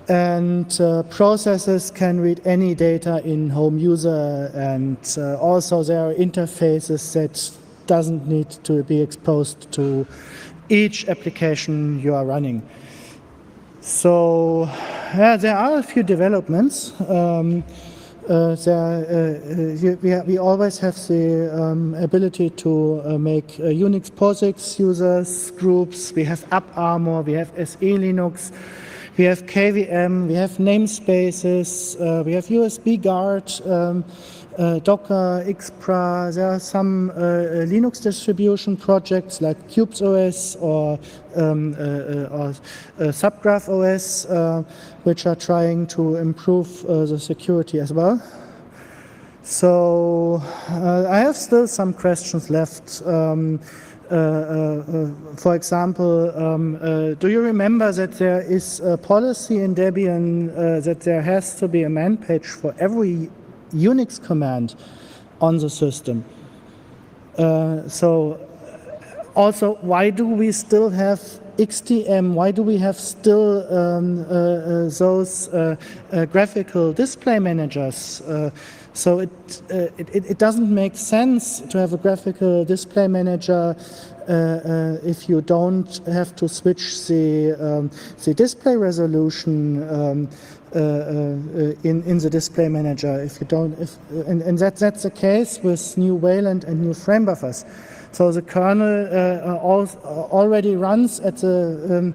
[SPEAKER 5] And processes can read any data in home user, and also there are interfaces that doesn't need to be exposed to each application you are running. So yeah, there are a few developments. We always have the ability to make Unix POSIX users groups. We have AppArmor, we have SE Linux. We have KVM, we have namespaces, we have USB Guard, Docker, Xpra. There are some Linux distribution projects like CubesOS or Subgraph OS, which are trying to improve the security as well. So I have still some questions left. For example, do you remember that there is a policy in Debian that there has to be a man page for every Unix command on the system? So also, why do we still have XTM? Why do we have still those graphical display managers? So it doesn't make sense to have a graphical display manager if you don't have to switch the display resolution in the display manager. If you don't, and that's the case with new Wayland and new frame buffers. So the kernel already runs at a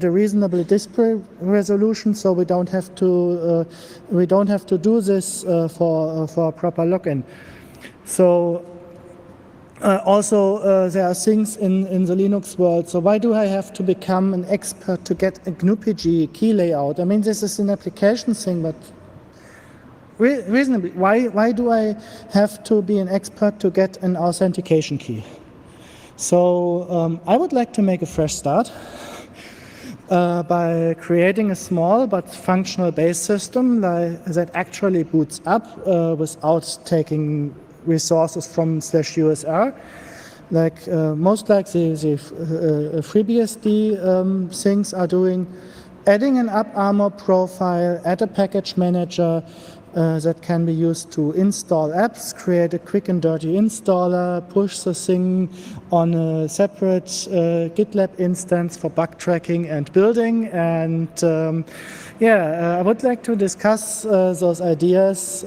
[SPEAKER 5] reasonable display resolution, so we don't have to do this for a proper login. So Also, there are things in the Linux world. So why do I have to become an expert to get a GNU-PG key layout? I mean, this is an application thing, but reasonably, why do I have to be an expert to get an authentication key? So I would like to make a fresh start by creating a small but functional base system that actually boots up without taking resources from /usr, like most likely the FreeBSD things are doing, adding an AppArmor profile, add a package manager that can be used to install apps, create a quick and dirty installer, push the thing on a separate GitLab instance for bug tracking and building. And I would like to discuss those ideas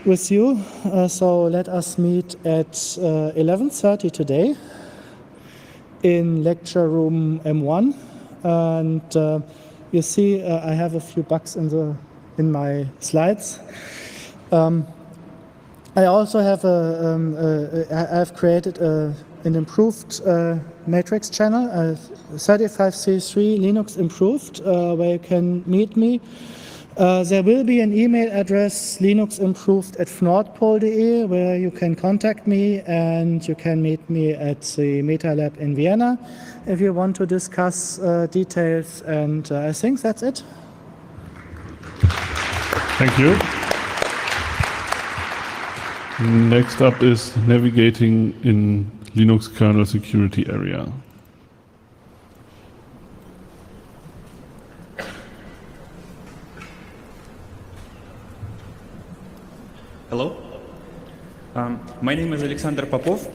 [SPEAKER 5] with you. So let us meet at 11:30 today in lecture room M1. And you see I have a few bugs in my slides. I also have I've created an improved matrix channel, 35C3 Linux improved, where you can meet me. There will be an email address, linuximproved@fnordpol.de, where you can contact me, and you can meet me at the Meta Lab in Vienna if you want to discuss details. And I think that's it.
[SPEAKER 1] Thank you. Next up is navigating in Linux kernel security area.
[SPEAKER 7] Hello. My name is Alexander Popov.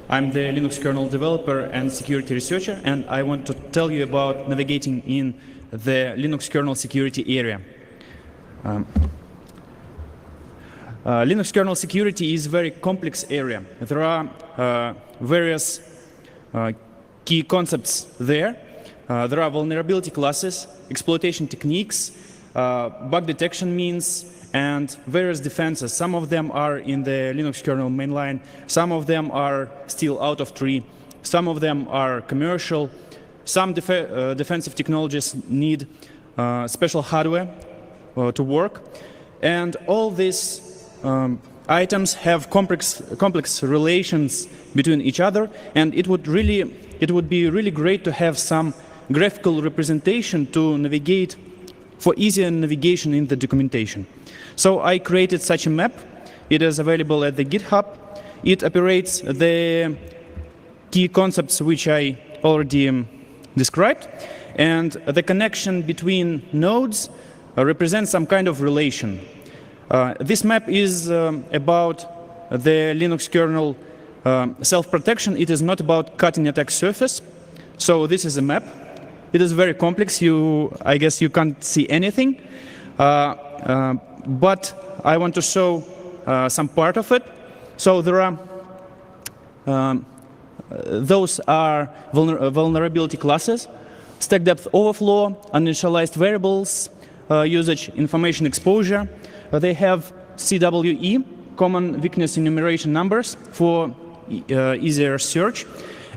[SPEAKER 7] I'm the Linux kernel developer and security researcher, and I want to tell you about navigating in the Linux kernel security area. Linux kernel security is a very complex area. There are various key concepts there. There are vulnerability classes, exploitation techniques, bug detection means, and various defenses. Some of them are in the Linux kernel mainline, some of them are still out of tree, some of them are commercial, some defensive technologies need special hardware to work, and all these items have complex relations between each other, and it would be really great to have some graphical representation to navigate, for easier navigation in the documentation. So I created such a map. It is available at the GitHub. It operates the key concepts which I already described, and the connection between nodes represents some kind of relation. This map is about the Linux kernel self-protection. It is not about cutting attack surface. So this is a map. It is very complex. I guess you can't see anything. But I want to show some part of it. So there are those are vulnerability classes: stack depth overflow, uninitialized variables, usage information exposure. They have CWE, common weakness enumeration numbers, for easier search.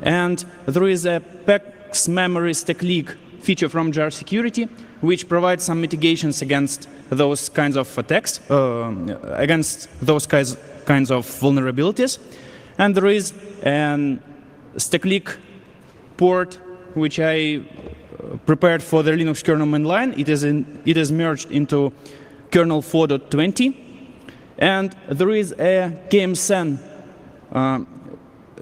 [SPEAKER 7] And there is a PAX memory stack leak feature from jar security, which provides some mitigations against those kinds of attacks, against those kinds of vulnerabilities. And there is a stack leak port which I prepared for the Linux kernel mainline. It is merged into kernel 4.20, and there is a KMSN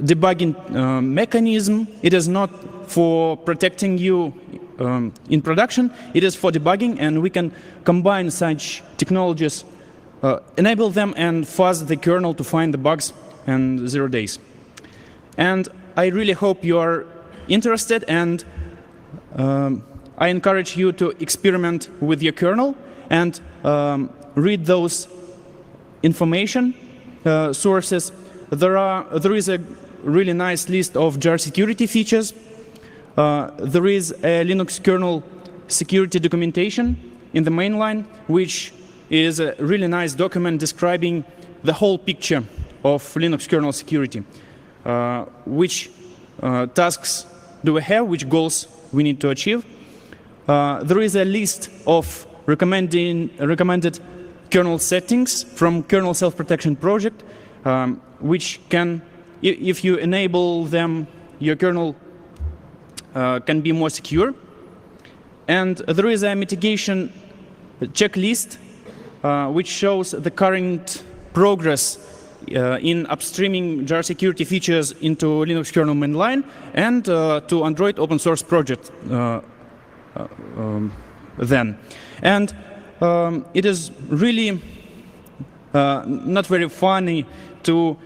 [SPEAKER 7] debugging mechanism. It is not for protecting you in production. It is for debugging, and we can combine such technologies, enable them, and fuzz the kernel to find the bugs in 0 days. And I really hope you are interested, and I encourage you to experiment with your kernel and read those information sources. There is a really nice list of jar security features. There is a Linux kernel security documentation in the mainline, which is a really nice document describing the whole picture of Linux kernel security. which tasks do we have, which goals we need to achieve. There is a list of recommended kernel settings from kernel self-protection project, which can, if you enable them, your kernel can be more secure. And there is a mitigation checklist which shows the current progress in upstreaming jar security features into Linux kernel mainline and to Android open source project then. And it is really not very funny to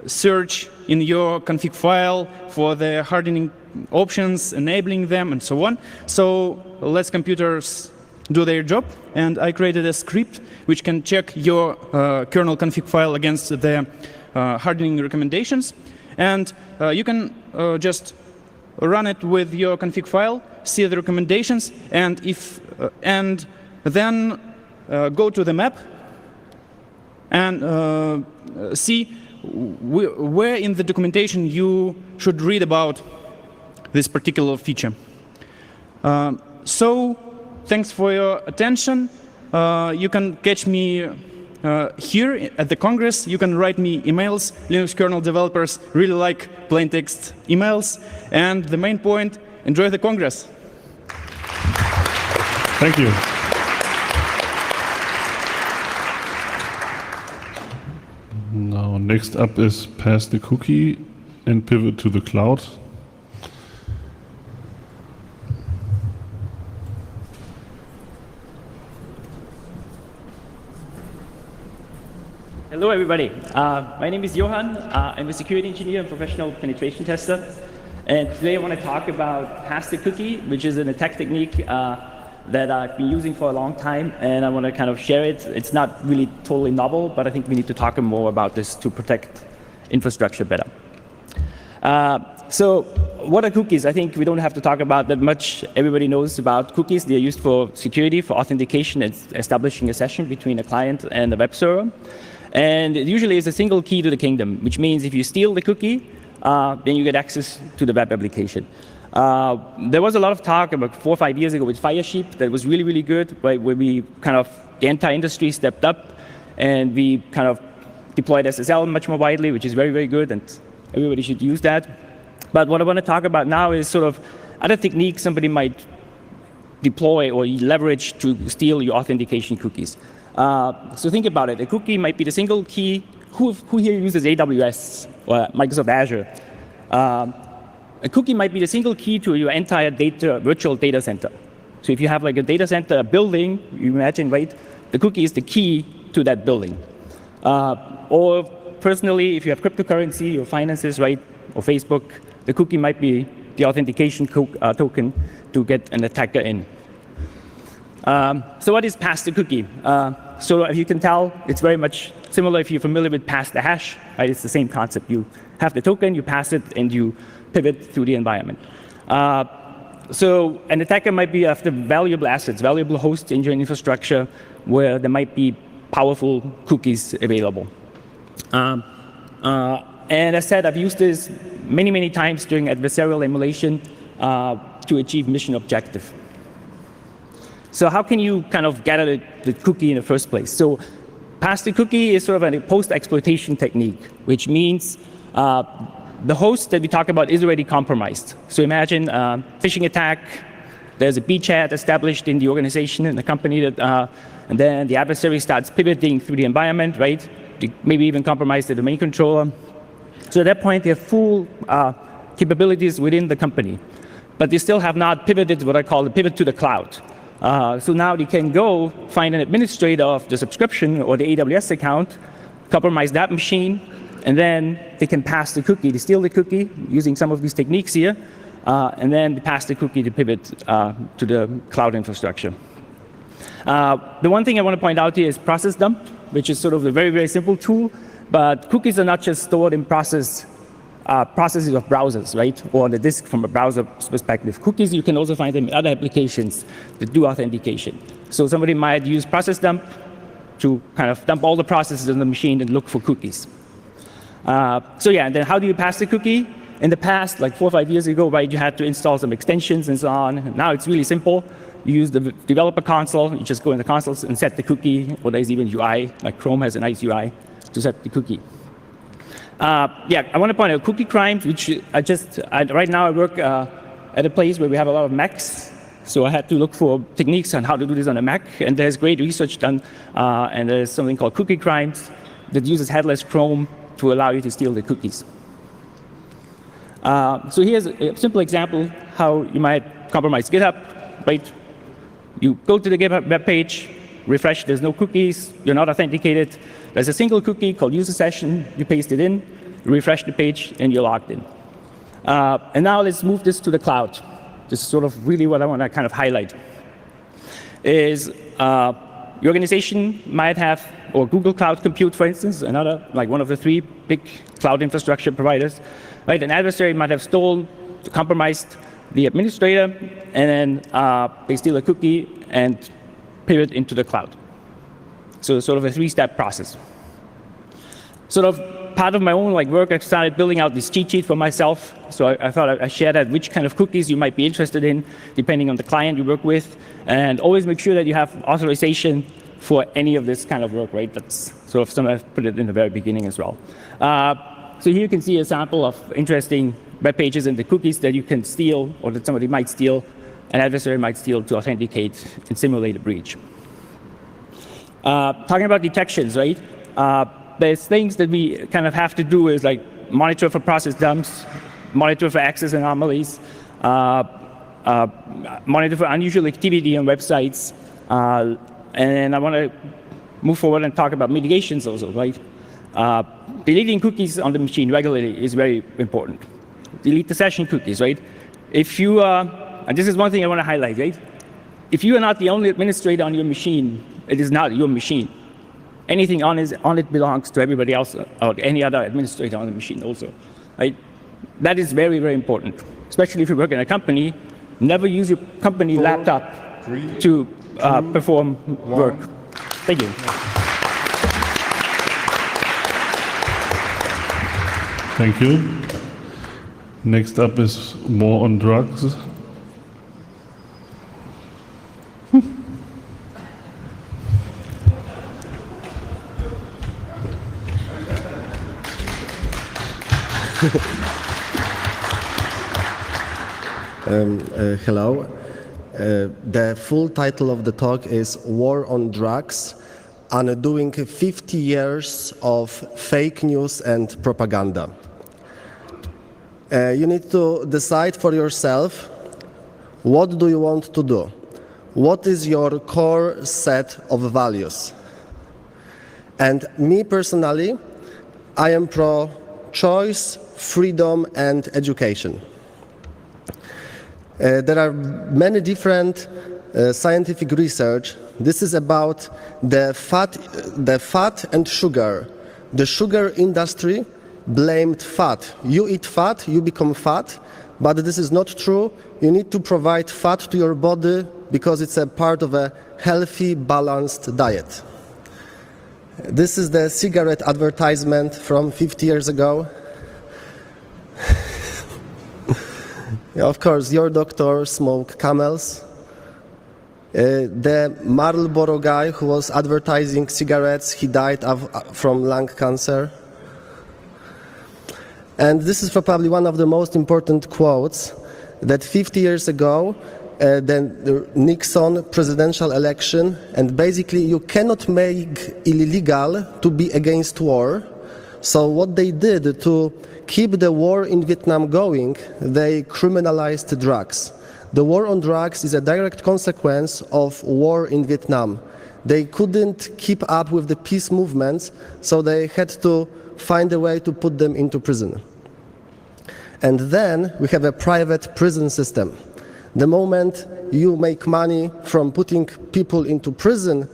[SPEAKER 7] search in your config file for the hardening options, enabling them, and so on. So let's computers do their job, and I created a script which can check your kernel config file against the hardening recommendations. And you can just run it with your config file, see the recommendations, and then go to the map and see where in the documentation you should read about this particular feature. So thanks for your attention. You can catch me here at the Congress. You can write me emails. Linux kernel developers really like plain text emails. And the main point, enjoy the Congress.
[SPEAKER 1] Thank you. Now, next up is pass the cookie and pivot to the cloud.
[SPEAKER 8] Hello, everybody. My name is Johan. I'm a security engineer and professional penetration tester. And today I want to talk about pass the cookie, which is an attack technique that I've been using for a long time, and I want to kind of share it. It's not really totally novel, but I think we need to talk more about this to protect infrastructure better. So what are cookies? I think we don't have to talk about that much. Everybody knows about cookies. They're used for security, for authentication, and establishing a session between a client and a web server. And it usually is a single key to the kingdom, which means if you steal the cookie, then you get access to the web application. There was a lot of talk about 4 or 5 years ago with Firesheep that was really, really good, right, where we kind of, the entire industry stepped up and we kind of deployed SSL much more widely, which is very, very good, and everybody should use that. But what I want to talk about now is sort of other techniques somebody might deploy or leverage to steal your authentication cookies. So think about it. A cookie might be the single key. Who here uses AWS or Microsoft Azure? A cookie might be the single key to your entire virtual data center. So if you have like a data center, a building, you imagine, right? The cookie is the key to that building. Or personally, if you have cryptocurrency or finances, right, or Facebook, the cookie might be the authentication token to get an attacker in. So what is pass the cookie? So if you can tell, it's very much similar if you're familiar with pass the hash, right? It's the same concept. You have the token, you pass it, and you pivot through the environment. So an attacker might be after valuable assets, valuable hosts in your infrastructure where there might be powerful cookies available. And as I said, I've used this many, many times during adversarial emulation to achieve mission objective. So how can you kind of gather the cookie in the first place? So pass the cookie is sort of a post-exploitation technique, which means the host that we talk about is already compromised. So imagine phishing attack. There's a beachhead established in the organization, in the company, that, and then the adversary starts pivoting through the environment, right? Maybe even compromise the domain controller. So at that point, they have full capabilities within the company. But they still have not pivoted what I call the pivot to the cloud. So now they can go find an administrator of the subscription or the AWS account, compromise that machine, and then they can pass the cookie. They steal the cookie using some of these techniques here, and then they pass the cookie to pivot to the cloud infrastructure. The one thing I want to point out here is process dump, which is sort of a very, very simple tool. But cookies are not just stored in processes of browsers, right? Or on the disk from a browser perspective. Cookies, you can also find them in other applications that do authentication. So somebody might use process dump to kind of dump all the processes in the machine and look for cookies. So yeah, and then how do you pass the cookie? In the past, like 4 or 5 years ago, right, you had to install some extensions and so on. Now it's really simple. You use the developer console. You just go in the console and set the cookie, or there's even UI, like Chrome has a nice UI to set the cookie. Yeah, I want to point out cookie crimes, which right now I work at a place where we have a lot of Macs. So I had to look for techniques on how to do this on a Mac, and there's great research done, and there's something called cookie crimes that uses headless Chrome to allow you to steal the cookies. So here's a simple example how you might compromise GitHub, right? You go to the GitHub web page, refresh, there's no cookies, you're not authenticated. There's a single cookie called user session, you paste it in, refresh the page, and you're logged in. And now let's move this to the cloud. This is sort of really what I want to kind of highlight. Is your organization might have, or Google Cloud Compute, for instance, another, like one of the 3 big cloud infrastructure providers, right? An adversary might have stolen, compromised the administrator, and then they steal a cookie and pivot into the cloud. So sort of a 3-step process. Sort of part of my own work, I started building out this cheat sheet for myself. So I thought I'd share that, which kind of cookies you might be interested in, depending on the client you work with. And always make sure that you have authorization for any of this kind of work, right? That's sort of something I've put it in the very beginning as well. So here you can see a sample of interesting web pages and the cookies that you can steal, or that somebody might steal, an adversary might steal to authenticate and simulate a breach. Talking about detections, right? There's things that we kind of have to do is like monitor for process dumps, monitor for access anomalies, monitor for unusual activity on websites, and I want to move forward and talk about mitigations also, right? Deleting cookies on the machine regularly is very important. Delete the session cookies, right? If you, and this is one thing I want to highlight, right? If you are not the only administrator on your machine, it is not your machine. Anything on it belongs to everybody else, or any other administrator on the machine also, right? That is very, very important, especially if you work in a company. Never use your company laptop to perform work. Thank you.
[SPEAKER 1] Thank you. Next up is War on Drugs.
[SPEAKER 9] Hello. The full title of the talk is War on Drugs, Undoing 50 Years of Fake News and Propaganda. You need to decide for yourself, what do you want to do? What is your core set of values? And me personally, I am pro-choice, freedom, and education. There are many different scientific research. This is about the fat and sugar. The sugar industry blamed fat. You eat fat, you become fat, but this is not true. You need to provide fat to your body because it's a part of a healthy, balanced diet. This is the cigarette advertisement from 50 years ago. Of course, your doctor smoked Camels. The Marlboro guy who was advertising cigarettes, he died from lung cancer. And this is probably one of the most important quotes, that 50 years ago, the Nixon presidential election, and basically you cannot make illegal to be against war. So what they did to keep the war in Vietnam going, they criminalized drugs. The war on drugs is a direct consequence of war in Vietnam. They couldn't keep up with the peace movements, so they had to find a way to put them into prison. And then we have a private prison system. The moment you make money from putting people into prison,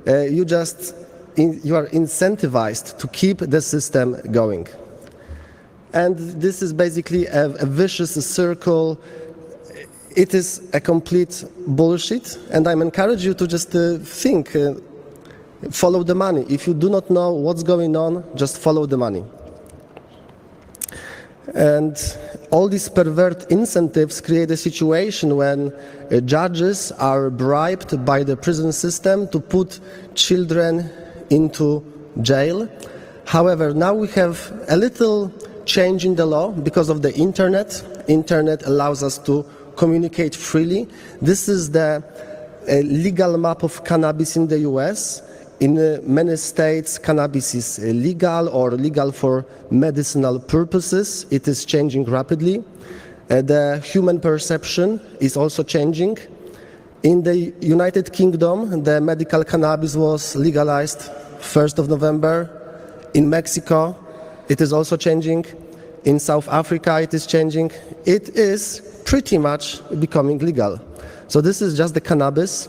[SPEAKER 9] you are incentivized to keep the system going. And this is basically a vicious circle. It is a complete bullshit, and I encourage you to just think, follow the money. If you do not know what's going on, just follow the money. And all these pervert incentives create a situation when judges are bribed by the prison system to put children into jail. However, now we have a little change in the law because of the internet. Internet allows us to communicate freely. This is the legal map of cannabis in the US. In many states, cannabis is legal or legal for medicinal purposes. It is changing rapidly. The human perception is also changing. In the United Kingdom, the medical cannabis was legalized 1st of November. In Mexico, it is also changing. In South Africa, it is changing. It is pretty much becoming legal. So this is just the cannabis.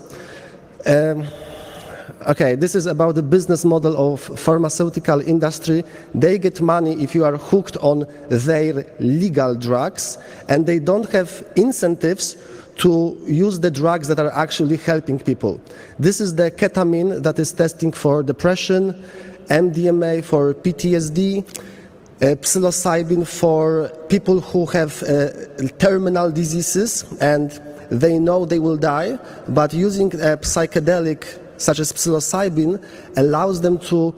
[SPEAKER 9] Okay, this is about the business model of pharmaceutical industry. They get money if you are hooked on their legal drugs, and they don't have incentives to use the drugs that are actually helping people. This is the ketamine that is testing for depression, MDMA for PTSD, psilocybin for people who have terminal diseases and they know they will die, but using a psychedelic such as psilocybin allows them to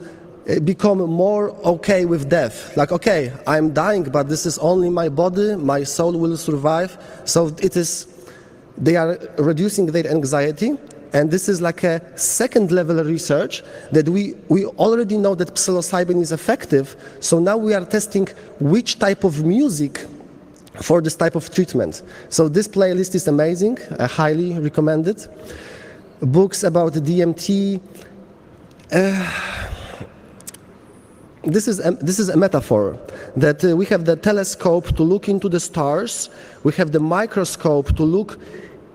[SPEAKER 9] become more okay with death. Like, okay, I'm dying, but this is only my body, my soul will survive. So they are reducing their anxiety. And this is like a second level research that we already know that psilocybin is effective. So now we are testing which type of music for this type of treatment. So this playlist is amazing. I highly recommend it. Books about DMT. This is a metaphor that we have the telescope to look into the stars. We have the microscope to look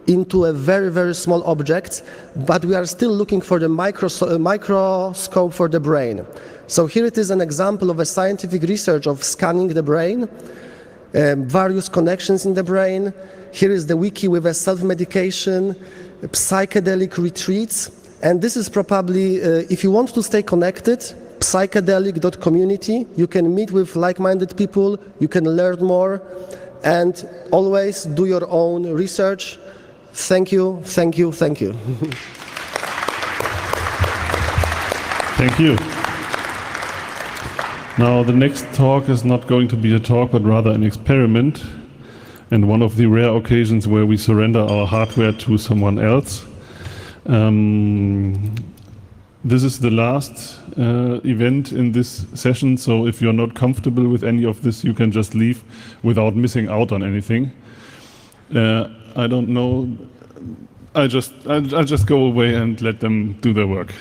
[SPEAKER 9] into a very, very small object, but we are still looking for the microscope for the brain. So here it is an example of a scientific research of scanning the brain, various connections in the brain. Here is the wiki with a self-medication, psychedelic retreats, and this is probably, if you want to stay connected, psychedelic.community. You can meet with like-minded people, you can learn more, and always do your own research. Thank you, thank you, thank you.
[SPEAKER 1] Thank you. Now, the next talk is not going to be a talk, but rather an experiment, and one of the rare occasions where we surrender our hardware to someone else. This is the last event in this session, so if you're not comfortable with any of this, you can just leave without missing out on anything. I don't know. I'll just go away and let them do their work.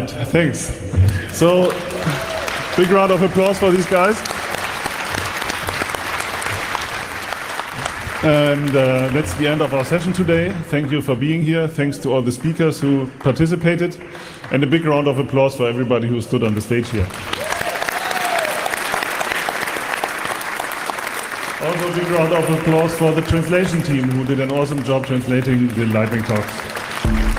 [SPEAKER 1] right, thanks. So, big round of applause for these guys. And that's the end of our session today. Thank you for being here. Thanks to all the speakers who participated. And a big round of applause for everybody who stood on the stage here. Also a big round of applause for the translation team who did an awesome job translating the lightning talks.